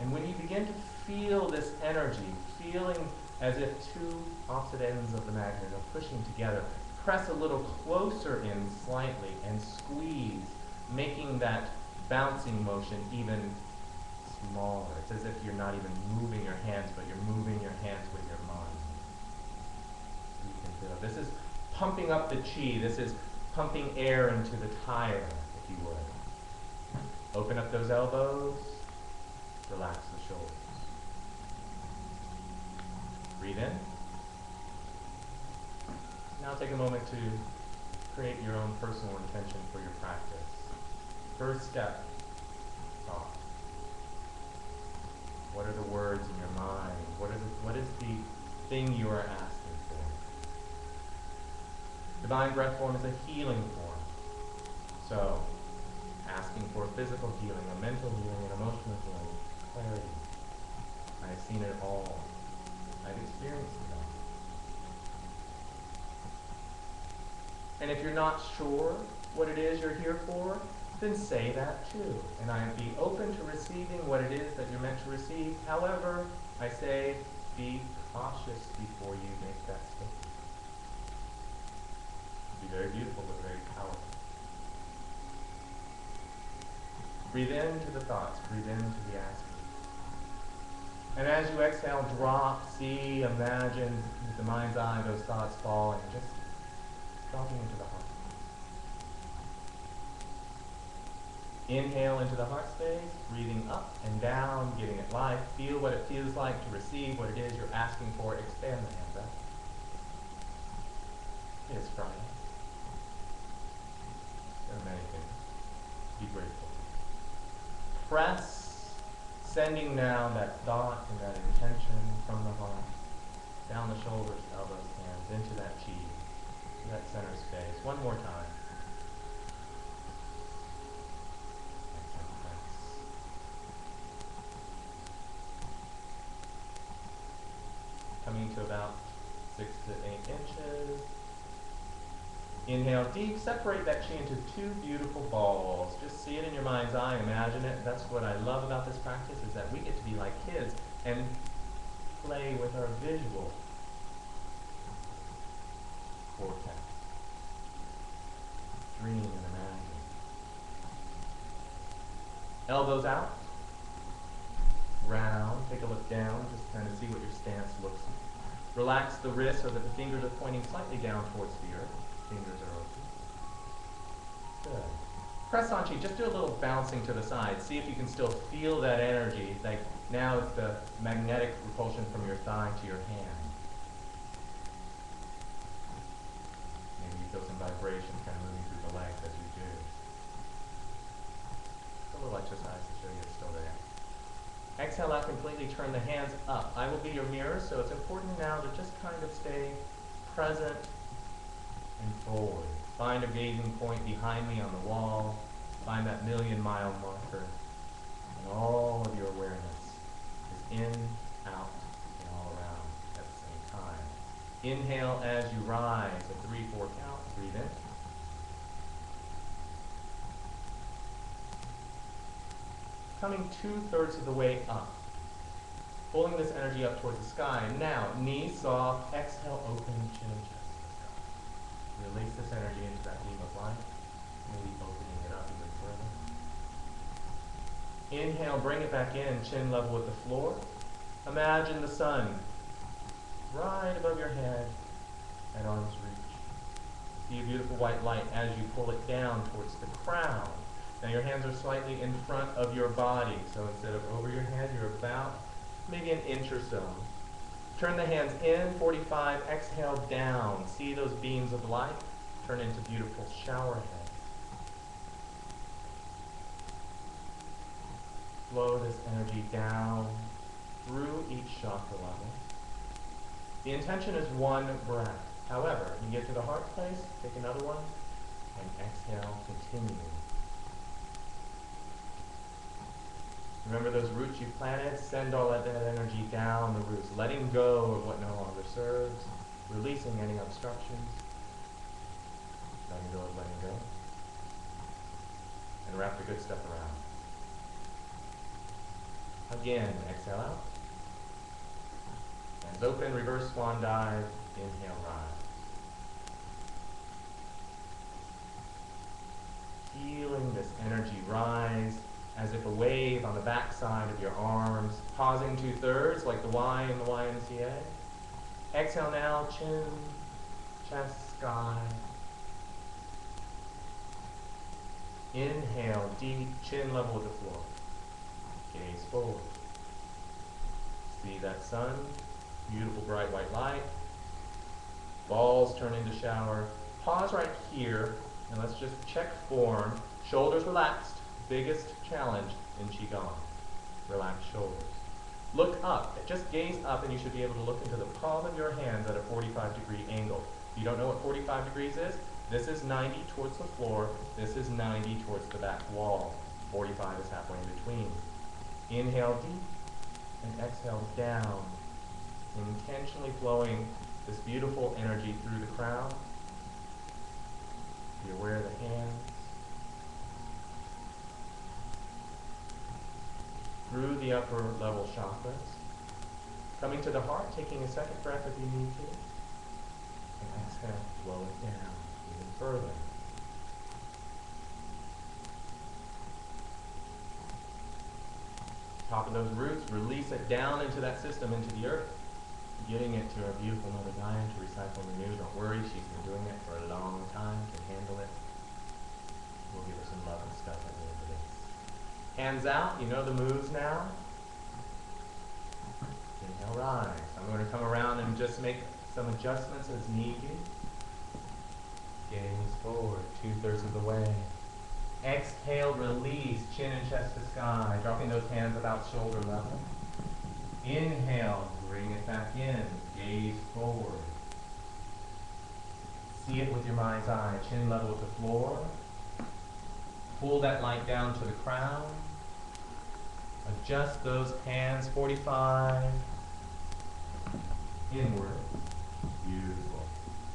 And when you begin to feel this energy, feeling as if two opposite ends of the magnet are pushing together, press a little closer in slightly and squeeze, making that bouncing motion even smaller. It's as if you're not even moving your hands, but you're moving your hands with your mind. You can feel this is pumping up the chi. This is pumping air into the tire, if you would. Open up those elbows. Relax the shoulders. Breathe in. Now take a moment to create your own personal intention for your practice. First step, thought. What are the words in your mind? What is the thing you are asking for? Divine breath form is a healing form. So, asking for physical healing, a mental healing, an emotional healing, clarity. I've seen it all. I've experienced it all. And if you're not sure what it is you're here for, then say that too. And I'd be open to receiving what it is that you're meant to receive. However, I say be cautious before you make that statement. Be very beautiful, but very powerful. Breathe into the thoughts. Breathe into the asking. And as you exhale, drop, see, imagine with the mind's eye those thoughts falling, just dropping into the heart. Inhale into the heart space, breathing up and down, giving it life. Feel what it feels like to receive what it is you're asking for. Expand the hands up. It is Friday. There are many things. Be grateful. Press, sending now that thought and that intention from the heart, down the shoulders, elbows, hands, into that chi, to that center space. One more time. Coming to about 6 to 8 inches. Inhale deep, separate that chi into two beautiful balls. Just see it in your mind's eye, imagine it. That's what I love about this practice, is that we get to be like kids and play with our visual cortex. Dream and imagine. Elbows out. Round, take a look down, just kind of see what your stance looks like. Relax the wrist so that the fingers are pointing slightly down towards the earth. Fingers are open. Good. Press on chi, just do a little bouncing to the side. See if you can still feel that energy. Like now it's the magnetic repulsion from your thigh to your hand. Maybe you feel some vibration kind of moving through the legs as you do. A little exercise to show you it's still there. Exhale out completely, turn the hands up. I will be your mirror, so it's important now to just kind of stay present and forward. Find a gazing point behind me on the wall. Find that million-mile marker. And all of your awareness is in, out, and all around at the same time. Inhale as you rise, a 3-4 count. Breathe in. Coming 2/3 of the way up. Pulling this energy up towards the sky. Now, knees soft, exhale, open, chin and chest to the sky. Release this energy into that beam of light, maybe opening it up even further. Inhale, bring it back in, chin level with the floor. Imagine the sun right above your head at arm's reach. See a beautiful white light as you pull it down towards the crown. Now your hands are slightly in front of your body, so instead of over your head, you're about maybe an inch or so. Turn the hands in, 45, exhale down. See those beams of light turn into beautiful shower heads. Flow this energy down through each chakra level. The intention is one breath. However, you get to the heart place, take another one, and exhale, continue. Remember those roots you planted? Send all that energy down the roots, letting go of what no longer serves, releasing any obstructions, letting go, and wrap the good stuff around. Again, exhale out. Hands open, reverse swan dive, inhale, rise. Feeling this energy rise as if a wave on the backside of your arms, pausing 2/3 like the Y in the YMCA. Exhale now, chin, chest, sky. Inhale, deep, chin level with the floor. Gaze forward. See that sun, beautiful bright white light. Balls turn into shower. Pause right here, and let's just check form. Shoulders relaxed. Biggest challenge in Qigong. Relaxed shoulders. Look up. Just gaze up and you should be able to look into the palm of your hands at a 45-degree angle. If you don't know what 45 degrees is, this is 90 towards the floor. This is 90 towards the back wall. 45 is halfway in between. Inhale deep and exhale down. Intentionally flowing this beautiful energy through the crown. Be aware of the hands. Through the upper level chakras, Coming to the heart, taking a second breath if you need to. And exhale, blow it down even further. Top of those roots, release it down into that system, into the earth, getting it to our beautiful Mother Gaia to recycle and renew. Don't worry, she's been doing it for a long time, can handle it. We'll give her some love and stuff at the end of this. Hands out, you know the moves now. Inhale, rise. I'm going to come around and just make some adjustments as needed. Gaze forward, 2/3 of the way. Exhale, release, chin and chest to sky, dropping those hands about shoulder level. Inhale, bring it back in, gaze forward. See it with your mind's eye, chin level with the floor. Pull that light down to the crown. Adjust those hands, 45. Inward. Beautiful.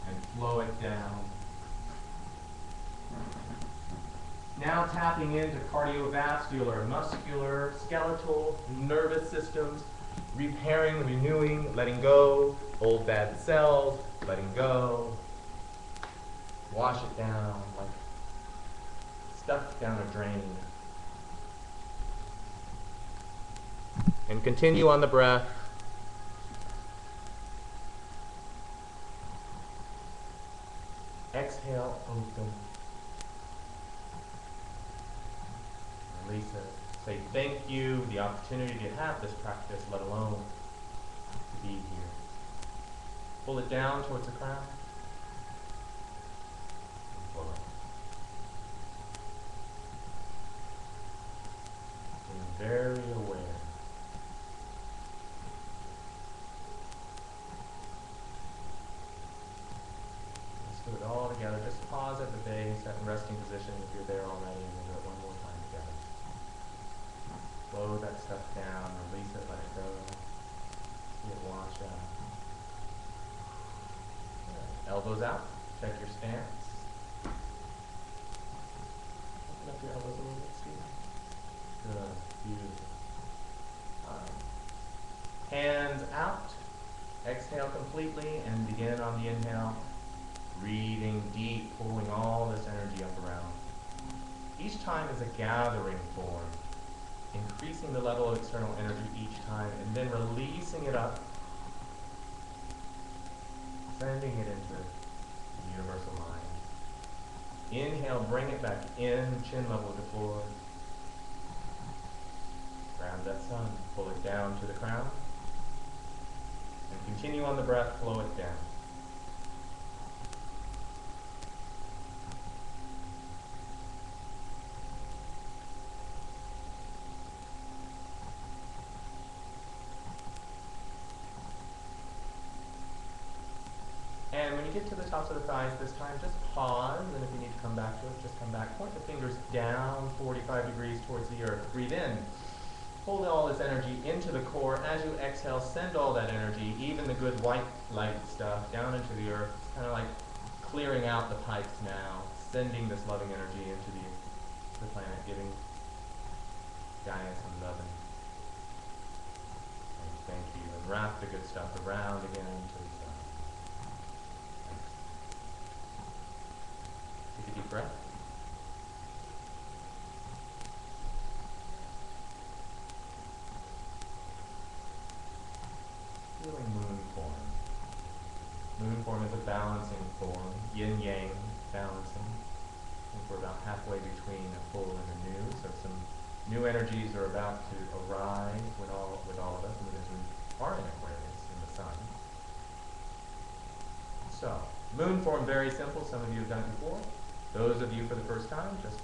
And flow it down. Now tapping into cardiovascular, muscular, skeletal, nervous systems, repairing, renewing, letting go, old bad cells, letting go. Wash it down like stuff down a drain. And continue on the breath. Exhale, open. Release it. Say thank you, the opportunity to have this practice, let alone to be here. Pull it down towards the crown. And pull it. Being very aware. Let's do it all together. Just pause at the base, at the resting position if you're there already, and we'll do it one more time together. Slow that stuff down, release it, let it go. See it wash out. Good. Elbows out, check your stance. Open up your elbows a little bit, Steve. Good, beautiful. Hands out, exhale completely, and begin on the inhale. Breathing deep, pulling all this energy up around. Each time is a gathering form. Increasing the level of external energy each time, and then releasing it up, sending it into the universal mind. Inhale, bring it back in, chin level with the floor. Grab that sun, pull it down to the crown, and continue on the breath, flow it down. And when you get to the tops of the thighs this time, just pause, and if you need to come back to it, just come back. Point the fingers down 45 degrees towards the earth. Breathe in. Hold all this energy into the core. As you exhale, send all that energy, even the good white light stuff, down into the earth. It's kind of like clearing out the pipes now, sending this loving energy into the planet, giving Gaia some loving. And thank you. And wrap the good stuff around again to the sun. Take a deep breath. Feeling moon form. Moon form is a balancing form, yin-yang balancing. I think we're about halfway between a full and a new, so some new energies are about to arrive with all of us, and as we are in Aquarius in the sun. So, moon form, very simple. Some of you have done it before. Those of you for the first time, just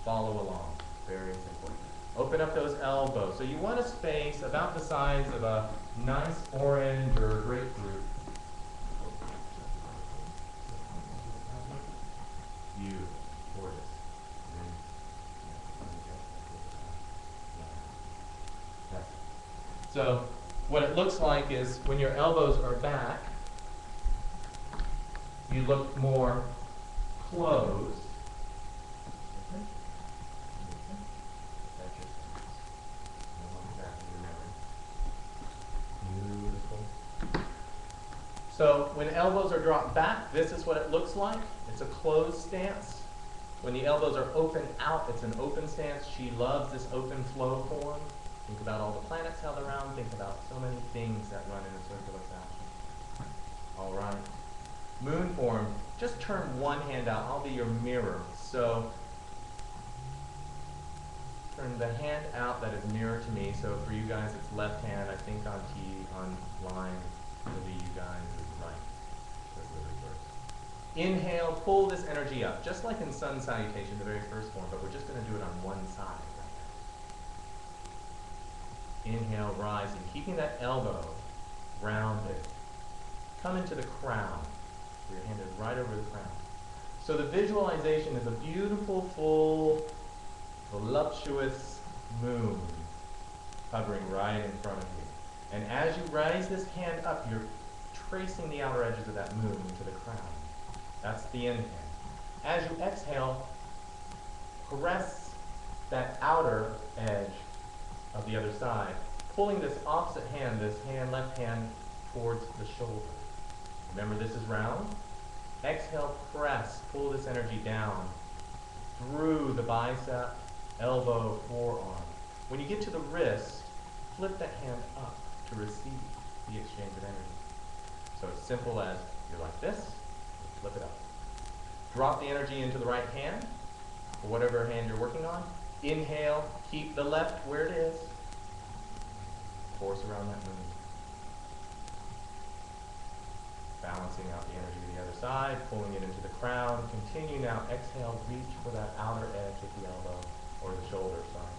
follow along. Very simple. Open up those elbows. So you want a space about the size of a nice orange or grapefruit. Beautiful, gorgeous. So what it looks like is when your elbows are back, you look more closed. Beautiful. So when elbows are dropped back, this is what it looks like. It's a closed stance. When the elbows are open out, it's an open stance. She loves this open flow form. Think about all the planets held around. Think about so many things that run in a circular fashion. All right. Moon form, just turn one hand out. I'll be your mirror. So turn the hand out that is mirror to me. So for you guys, it's left hand. I think on line, it'll be you guys is right. That's the reverse. Inhale, pull this energy up, just like in sun salutation, the very first form, but we're just going to do it on one side right now. Inhale, rising, keeping that elbow rounded. Come into the crown. So your hand is right over the crown. So the visualization is a beautiful, full, voluptuous moon hovering right in front of you. And as you raise this hand up, you're tracing the outer edges of that moon into the crown. That's the inhale. As you exhale, caress that outer edge of the other side, pulling this opposite hand, this hand, left hand, towards the shoulder. Remember, this is round. Exhale, press, pull this energy down through the bicep, elbow, forearm. When you get to the wrist, flip that hand up to receive the exchange of energy. So it's simple as you're like this, flip it up. Drop the energy into the right hand, or whatever hand you're working on. Inhale, keep the left where it is. Force around that moon. Balancing out the energy to the other side, pulling it into the crown. Continue now, exhale, reach for that outer edge of the elbow, or the shoulder, sorry.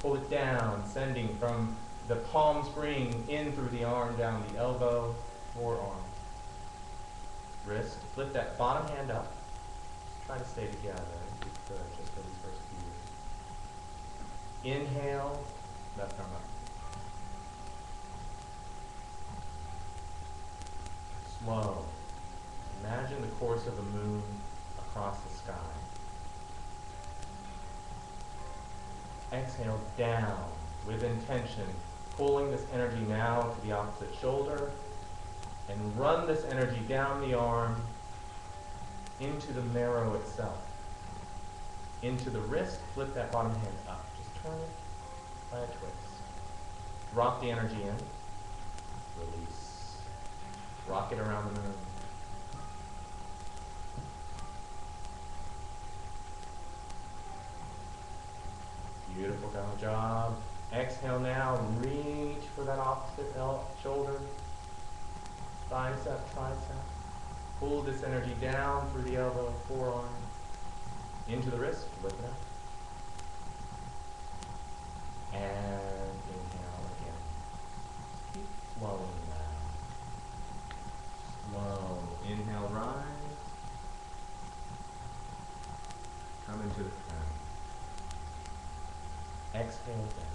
Pull it down, sending from the palm spring in through the arm, down the elbow, forearm. Wrist, flip that bottom hand up. Try to stay together if you could, just for these first few years. Inhale, left arm up. Slow. Imagine the course of a moon across the sky. Exhale down with intention, pulling this energy now to the opposite shoulder, and run this energy down the arm into the marrow itself. Into the wrist, flip that bottom hand up. Just turn it by a twist. Drop the energy in. Release. Rock it around the moon. Beautiful job. Exhale now, reach for that opposite shoulder. Bicep, tricep. Pull this energy down through the elbow, forearm, into the wrist, lift it up. And inhale again. Keep flowing now. Slow. Inhale, rise. Come into the crown. Exhale down.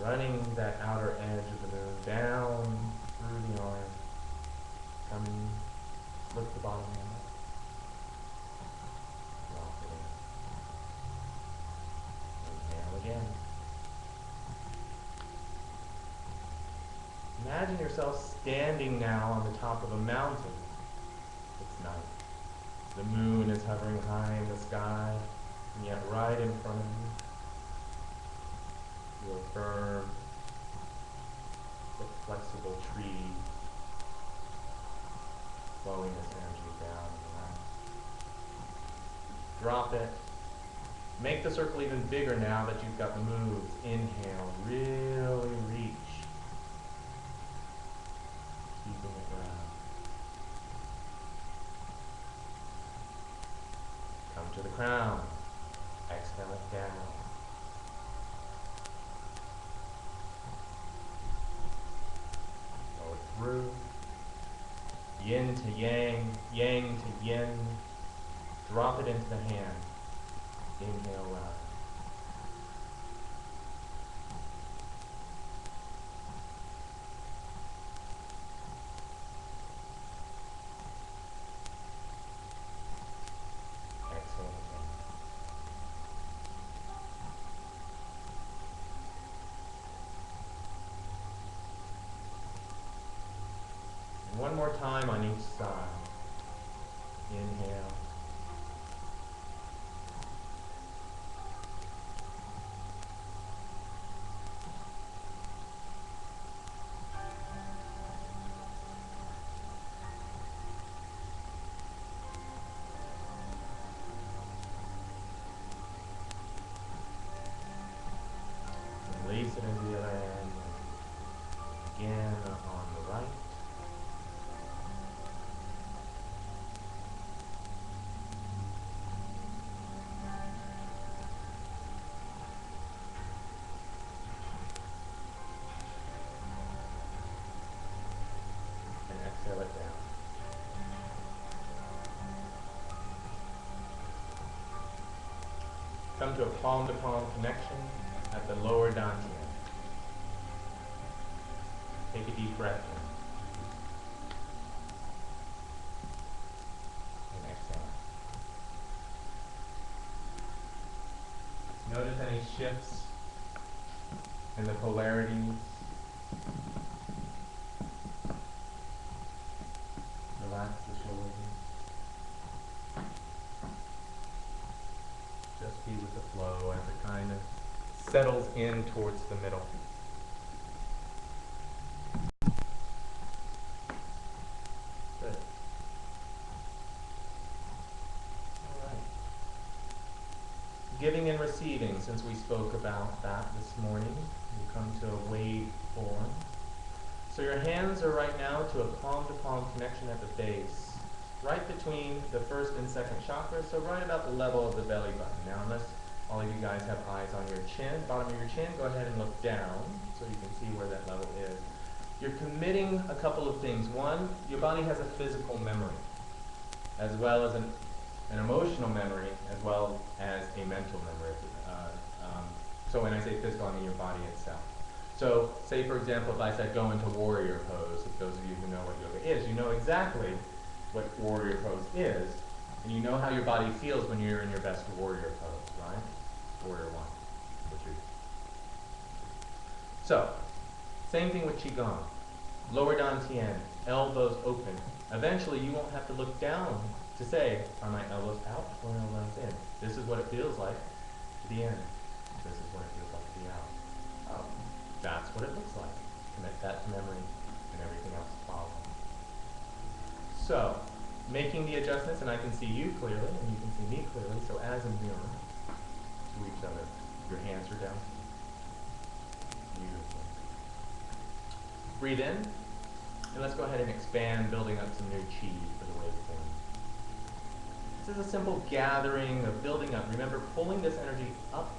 Running that outer edge of the moon down through the arm. Coming, lift the bottom hand up. Drop it in. Inhale again. Imagine yourself standing now on the top of a mountain. It's night. The moon is hovering high in the sky, and yet right in front of you. You are firm, but flexible tree, flowing this energy down and around. Drop it. Make the circle even bigger now that you've got the moves. Inhale, really reach. Keeping it round. Come to the crown. Exhale it down. Go through. Yin to yang, yang to yin. Drop it into the hand. Inhale, rise. Exhale again. one more time on each side. Inhale. Release it into the other hand. Again on the right. And exhale it down. Come to a palm-to-palm connection at the lower dantian. Take a deep breath in. And exhale. Notice any shifts in the polarities. Relax the shoulders. Just be with the flow as it kind of settles in towards the middle. Good. All right. Giving and receiving, since we spoke about that this morning, we'll come to a wave form. So your hands are right now to a palm-to-palm connection at the base, right between the first and second chakras, so right about the level of the belly button. Now, unless all of you guys have eyes on your chin, bottom of your chin, go ahead and look down so you can see where that level is. You're committing a couple of things. One, your body has a physical memory, as well as an emotional memory, as well as a mental memory. So when I say physical, I mean your body itself. So say, for example, if I said go into warrior pose, if those of you who know what yoga is, you know exactly what warrior pose is, and you know how your body feels when you're in your best warrior pose, right? Warrior one, or two. So, same thing with Qigong. Lower dantian, elbows open. Eventually, you won't have to look down to say, are my elbows out or elbows in? This is what it feels like to be in. This is what it feels like to be out. Oh, that's what it looks like. Commit that to memory, and everything else follows. So, making the adjustments, and I can see you clearly, and you can see me clearly, so as a mirror to each other. Your hands are down. Beautiful. Breathe in, and let's go ahead and expand, building up some new chi for the waveform. This is a simple gathering of building up. Remember, pulling this energy up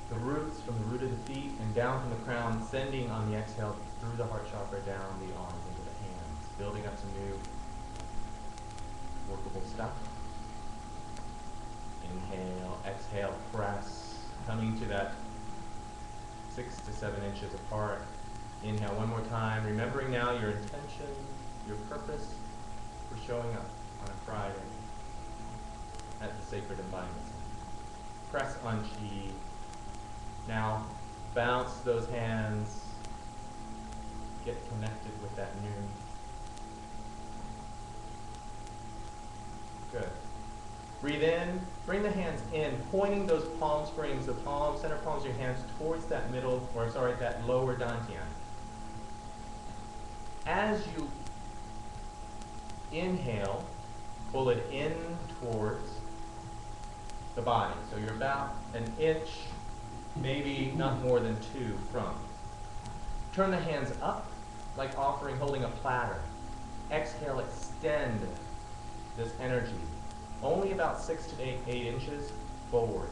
the roots, from the root of the feet, and down from the crown, sending on the exhale through the heart chakra, down the arms, into the hands, building up some new workable stuff. Inhale, exhale, press, coming to that 6 to 7 inches apart. Inhale one more time, remembering now your intention, your purpose for showing up on a Friday at the Sacred Embodiment Center. Press on chi. Now bounce those hands, get connected with that new. Good. Breathe in, bring the hands in, pointing those palm springs, the center palms of your hands towards that that lower dantian. As you inhale, pull it in towards the body. So you're about an inch, maybe not more than 2 from. Turn the hands up, like holding a platter. Exhale, extend this energy only about 6 to 8 inches forward.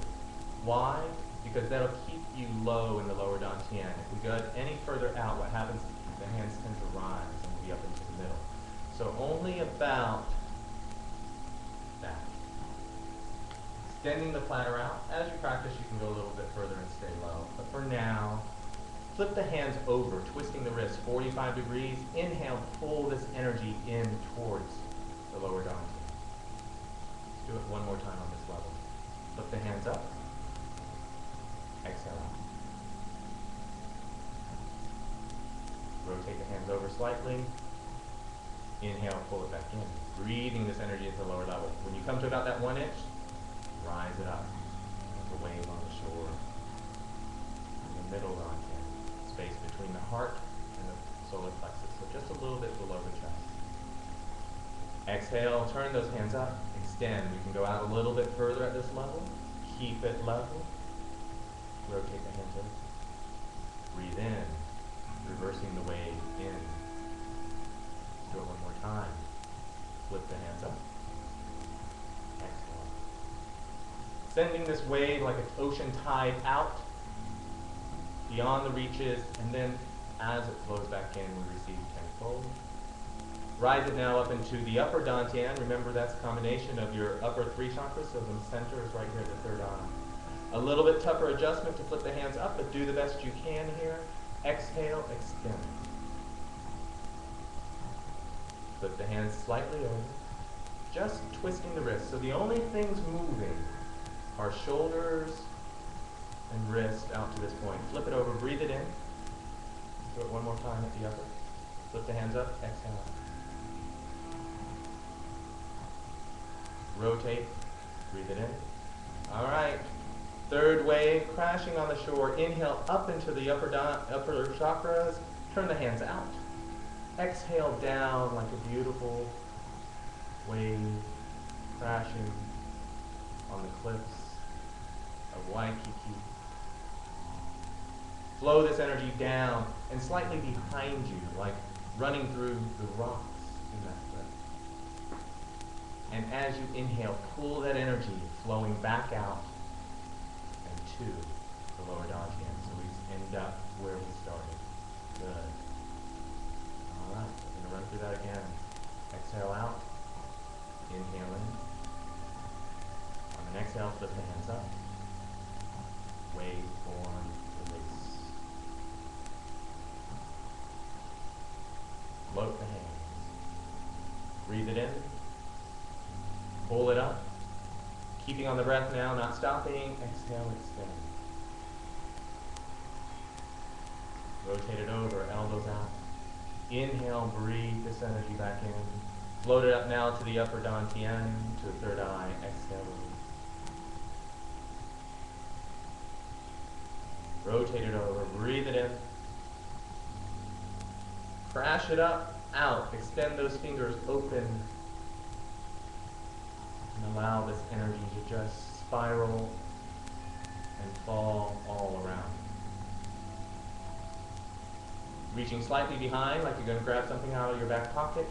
Why? Because that'll keep you low in the lower dantian. If we go any further out, what happens is the hands tend to rise and we'll be up into the middle. So only about that. Extending the platter out. As you practice, you can go a little bit further and stay low. But for now, flip the hands over, twisting the wrists 45 degrees. Inhale, pull this energy in towards the lower dantian. Do it one more time on this level. Lift the hands up. Exhale out. Rotate the hands over slightly. Inhale, pull it back in. Breathing this energy into the lower level. When you come to about that 1 inch, rise it up. Like a wave on the shore. In the middle Dantian, space between the heart and the solar plexus. So just a little bit below the chest. Exhale, turn those hands up, extend. We can go out a little bit further at this level. Keep it level. Rotate the hands over. Breathe in, reversing the wave in. Let's do it one more time. Flip the hands up. Exhale. Sending this wave like an ocean tide out, beyond the reaches, and then as it flows back in, we receive tenfold. Rise it now up into the upper Dantian. Remember, that's a combination of your upper 3 chakras, so the center is right here at the 3rd eye. A little bit tougher adjustment to flip the hands up, but do the best you can here. Exhale, extend. Flip the hands slightly over. Just twisting the wrists. So the only things moving are shoulders and wrist out to this point. Flip it over, breathe it in. Do it one more time at the upper. Flip the hands up, exhale. Rotate, breathe it in. All right. 3rd wave, crashing on the shore. Inhale up into the upper chakras. Turn the hands out. Exhale down like a beautiful wave crashing on the cliffs of Waikiki. Flow this energy down and slightly behind you, like running through the rocks in that cliff. And as you inhale, pull that energy flowing back out and to the lower Dantian. So we end up where we started. Good. All right, we're going to run through that again. Exhale out. Inhale in. On an exhale, flip the hands up. Wave form, release. Float the hands. Breathe it in. Pull it up. Keeping on the breath now, not stopping. Exhale, extend. Rotate it over, elbows out. Inhale, breathe this energy back in. Float it up now to the upper Dantian, to the 3rd eye. Exhale, release. Rotate it over, breathe it in. Crash it up, out. Extend those fingers open. And allow this energy to just spiral and fall all around. Reaching slightly behind, like you're going to grab something out of your back pocket.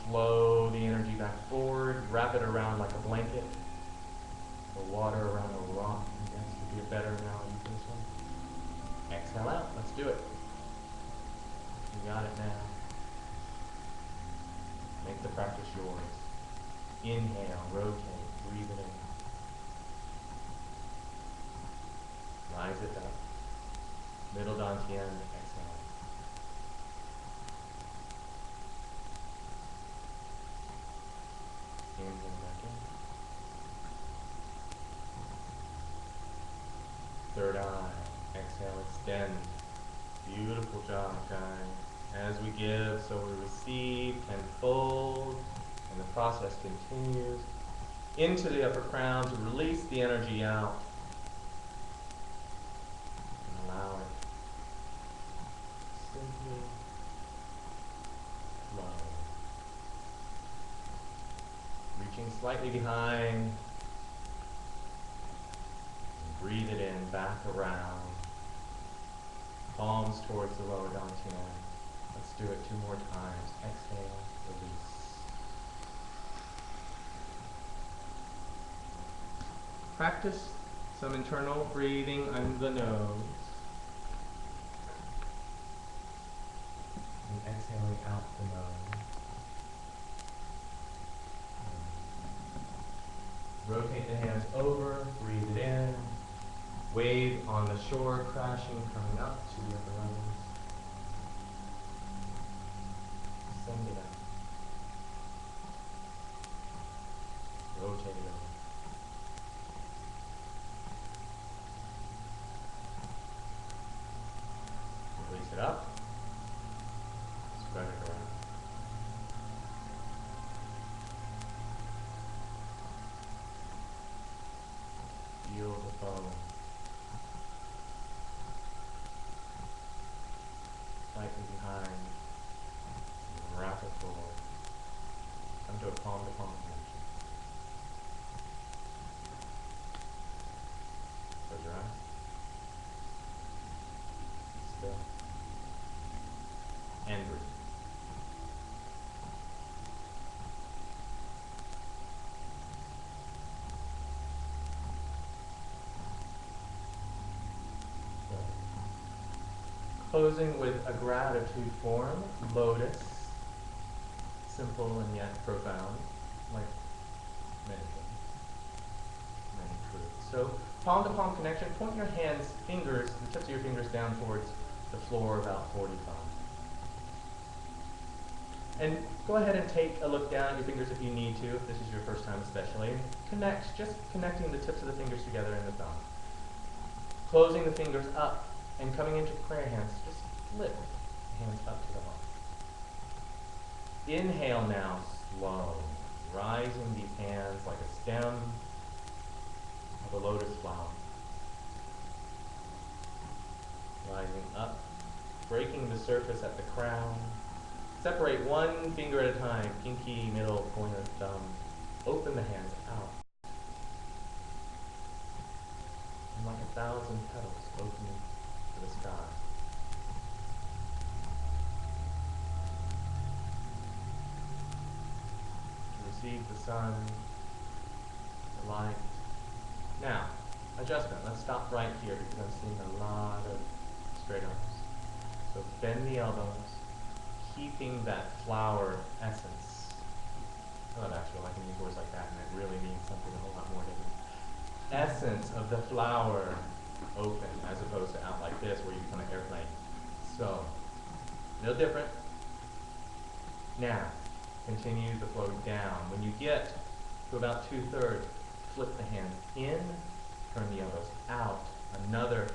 Flow the energy back forward. Wrap it around like a blanket. Or water around a rock, I guess would be a better analogy for this one. Exhale out. Let's do it. You got it now. Make the practice yours. Inhale, rotate, breathe it in. Rise it up. Middle Dantian, exhale. Inhale back in. 3rd eye, exhale, extend. Beautiful job, guys. As we give, so we receive tenfold. And the process continues into the upper crown to release the energy out and allow it simply flow. Reaching slightly behind, and breathe it in, back around, palms towards the lower Dantian. Let's do it 2 more times. Exhale, release. Practice some internal breathing under the nose. And exhaling out the nose. Rotate the hands over, breathe it in. Wave on the shore, crashing, coming up to the upper levels. Send it out. Rotate it over. Release it up. Spread it around. flow. Slightly behind, wrap it forward. Come to a palm-to-palm connection. Close your eyes. Still. And breathe. Good. Closing with a gratitude form, lotus. Simple and yet profound, like many things, many truths. So, palm-to-palm connection. Point your hands, fingers, the tips of your fingers down towards the floor, about 45. And go ahead and take a look down at your fingers if you need to, if this is your first time especially. And connect, just connecting the tips of the fingers together in the thumb. Closing the fingers up and coming into prayer hands, just lift the hands up to the heart. Inhale now, slow, rising these hands like a stem of a lotus flower. Rising up, breaking the surface at the crown. Separate one finger at a time, pinky, middle, pointer, thumb. Open the hands out. And like 1,000 petals opening to the sky. Receive the sun, the light. Now, adjustment. Let's stop right here because I'm seeing a lot of straight arms. So bend the elbows, keeping that flower essence. I love Asheville. I can use words like that and it really means something a whole lot more to me. Essence of the flower open as opposed to out like this where you become an airplane. So, no different. Now, continue the flow down. When you get to about 2/3, flip the hands in, turn the elbows out. Another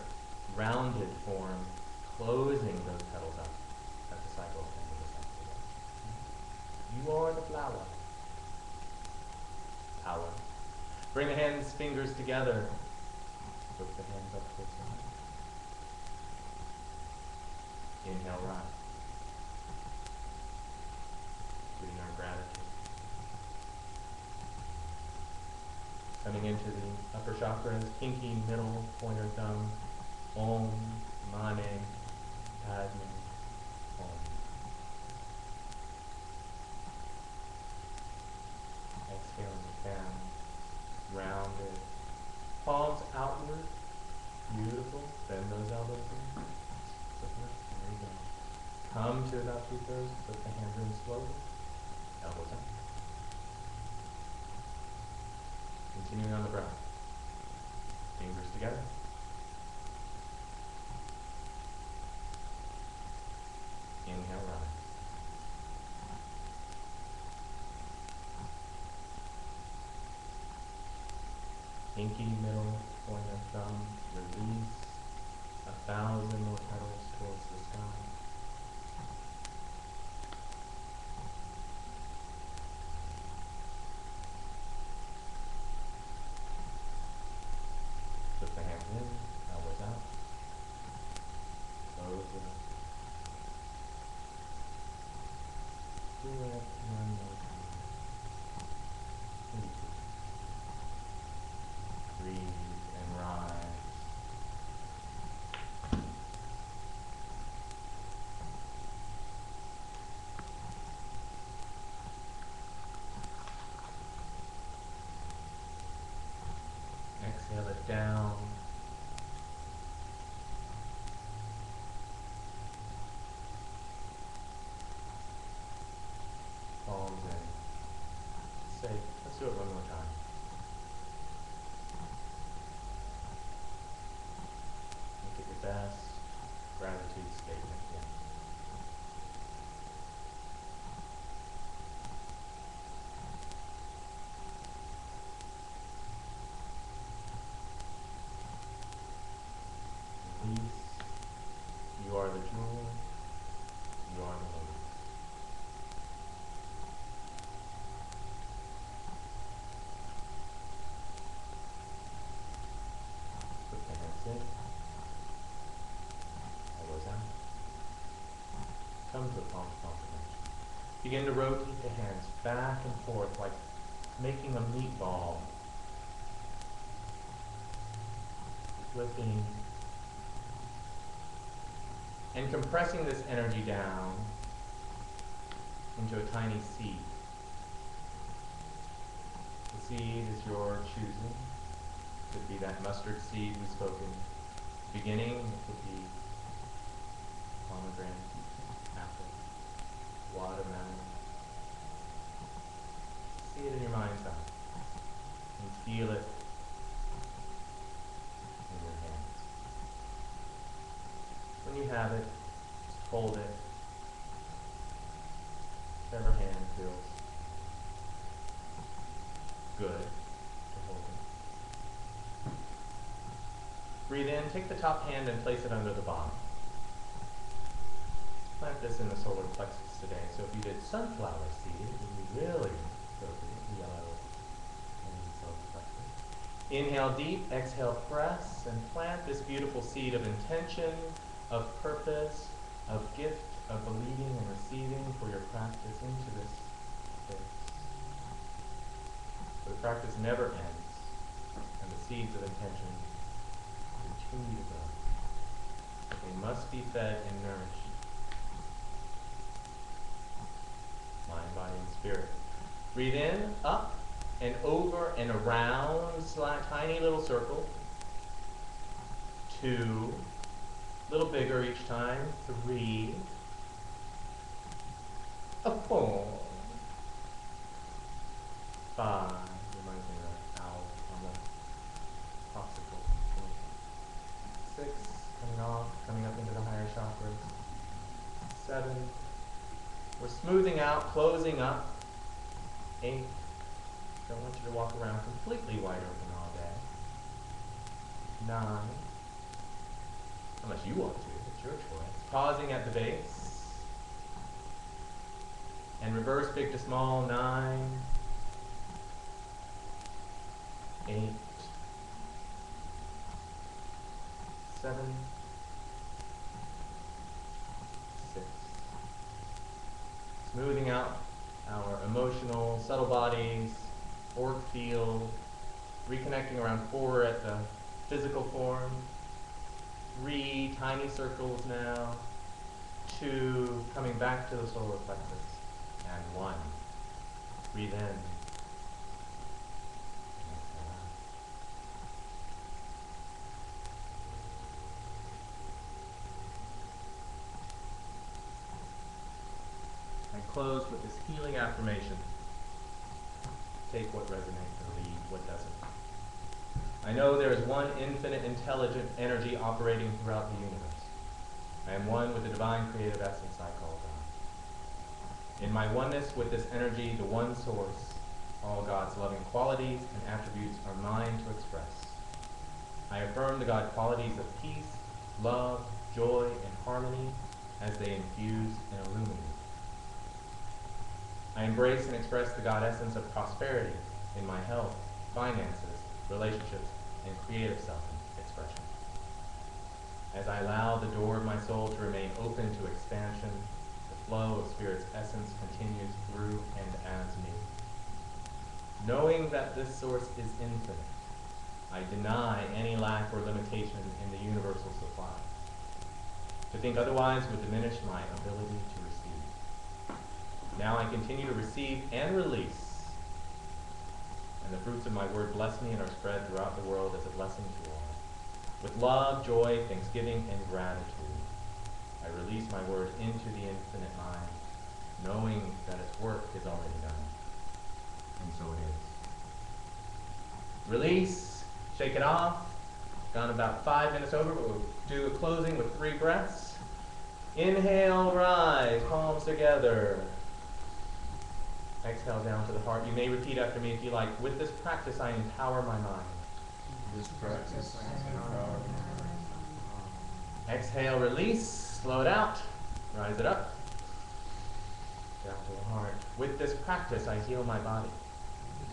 rounded form, closing those petals up at the cycle end of the cycle. You are the flower. Power. Bring the hands, fingers together. Flip the hands up towards the heart. Inhale, rise. Giving our gratitude. Coming into the upper chakras, pinky, middle, pointer, thumb, Om, Mane, Padme, Om. Exhaling down, rounded, palms outward, beautiful. Bend those elbows in. There you go. Come to about 2/3, put the hands in slowly. Elbows up. Continuing on the breath. Fingers together. Inhale, rise. Pinky, middle, pointer, thumb, release. 1,000 more petals towards the sky. Put the hands in, elbows out. Close it up. Do it one more time. Maybe 2. Breathe and rise. Exhale it down. Palms in. Safe. Let's do it one more time. Make it your best gratitude statement again. Release. You are the jewel. You are the lotus. Begin to rotate the hands back and forth like making a meatball. Flipping. And compressing this energy down into a tiny seed. The seed is your choosing. It could be that mustard seed we spoke in the beginning. It could be pomegranate, apple, watermelon. See it in your mind's eye. And feel it in your hands. When you have it, just hold it. Whichever hand feels good to hold it. Breathe in, take the top hand and place it under the bottom. Plant this in the solar plexus today. So if you did sunflower seed, it would be really appropriate, yellow and solar plexus. Inhale deep, exhale press, and plant this beautiful seed of intention, of purpose, of gift, of believing and receiving for your practice into this space. The practice never ends, and the seeds of intention continue to grow. They must be fed and nourished. Mind, body, and spirit. Breathe in, up, and over and around, tiny little circle. 2, a little bigger each time. 3, 4, 5. Reminds me of the owl on the popsicle. 6, coming up into the higher chakras. 7. We're smoothing out, closing up. 8. Don't want you to walk around completely wide open all day. 9. Unless you want to, it's your choice. Pausing at the base. And reverse big to small. 9. 8. 7. 6. Smoothing out our emotional, subtle bodies, org field, reconnecting around 4 at the physical form. 3 tiny circles now. 2 coming back to the solar plexus. And 1. Breathe in. And exhale out. I close with this healing affirmation. Take what resonates and leave what doesn't. I know there is one infinite intelligent energy operating throughout the universe. I am one with the divine creative essence I call God. In my oneness with this energy, the one source, all God's loving qualities and attributes are mine to express. I affirm the God qualities of peace, love, joy, and harmony as they infuse and illuminate. I embrace and express the God essence of prosperity in my health, finances, relationships, and creative self-expression. As I allow the door of my soul to remain open to expansion, the flow of Spirit's essence continues through and as me. Knowing that this source is infinite, I deny any lack or limitation in the universal supply. To think otherwise would diminish my ability to receive. Now I continue to receive and release, and the fruits of my word bless me and are spread throughout the world as a blessing to all. With love, joy, thanksgiving, and gratitude, I release my word into the infinite mind, knowing that its work is already done. And so it is. Release, shake it off. Gone about 5 minutes over, but we'll do a closing with 3 breaths. Inhale, rise, palms together. Exhale down to the heart. You may repeat after me if you like. With this practice, I empower my mind. This practice empower. Exhale, release, slow it out, rise it up, down to the heart. With this practice, I heal my body.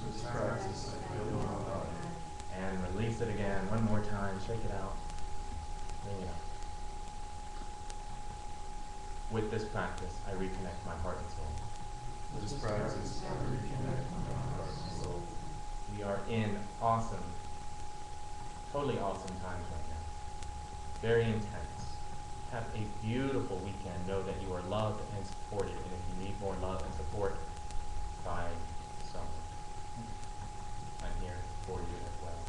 This practice heal my body. And release it again, one more time, shake it out, bring it up. With this practice, I reconnect my heart and soul. This practice will reconnect my heart and soul. We are in awesome, totally awesome times right now. Very intense. Have a beautiful weekend. Know that you are loved and supported. And if you need more love and support, find someone. I'm here for you as well.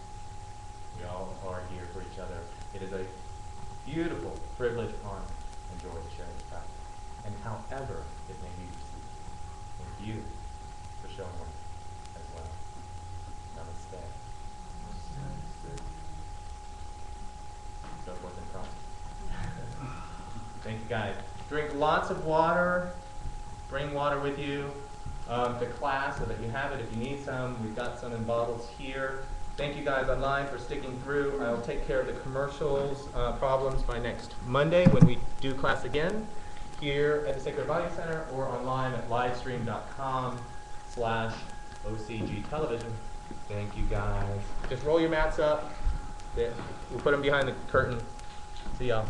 We all are here for each other. It is a beautiful privilege, honor, and joy to share this practice. And however it may be received. Thank you for showing up as well. Namaste. So forth and from. Thank you guys. Drink lots of water. Bring water with you to class so that you have it if you need some. We've got some in bottles here. Thank you guys online for sticking through. I will take care of the commercials problems by next Monday when we do class again here at the Sacred Embodiment Center or online at livestream.com/OCG television. Thank you guys. Just roll your mats up. We'll put them behind the curtain. See y'all.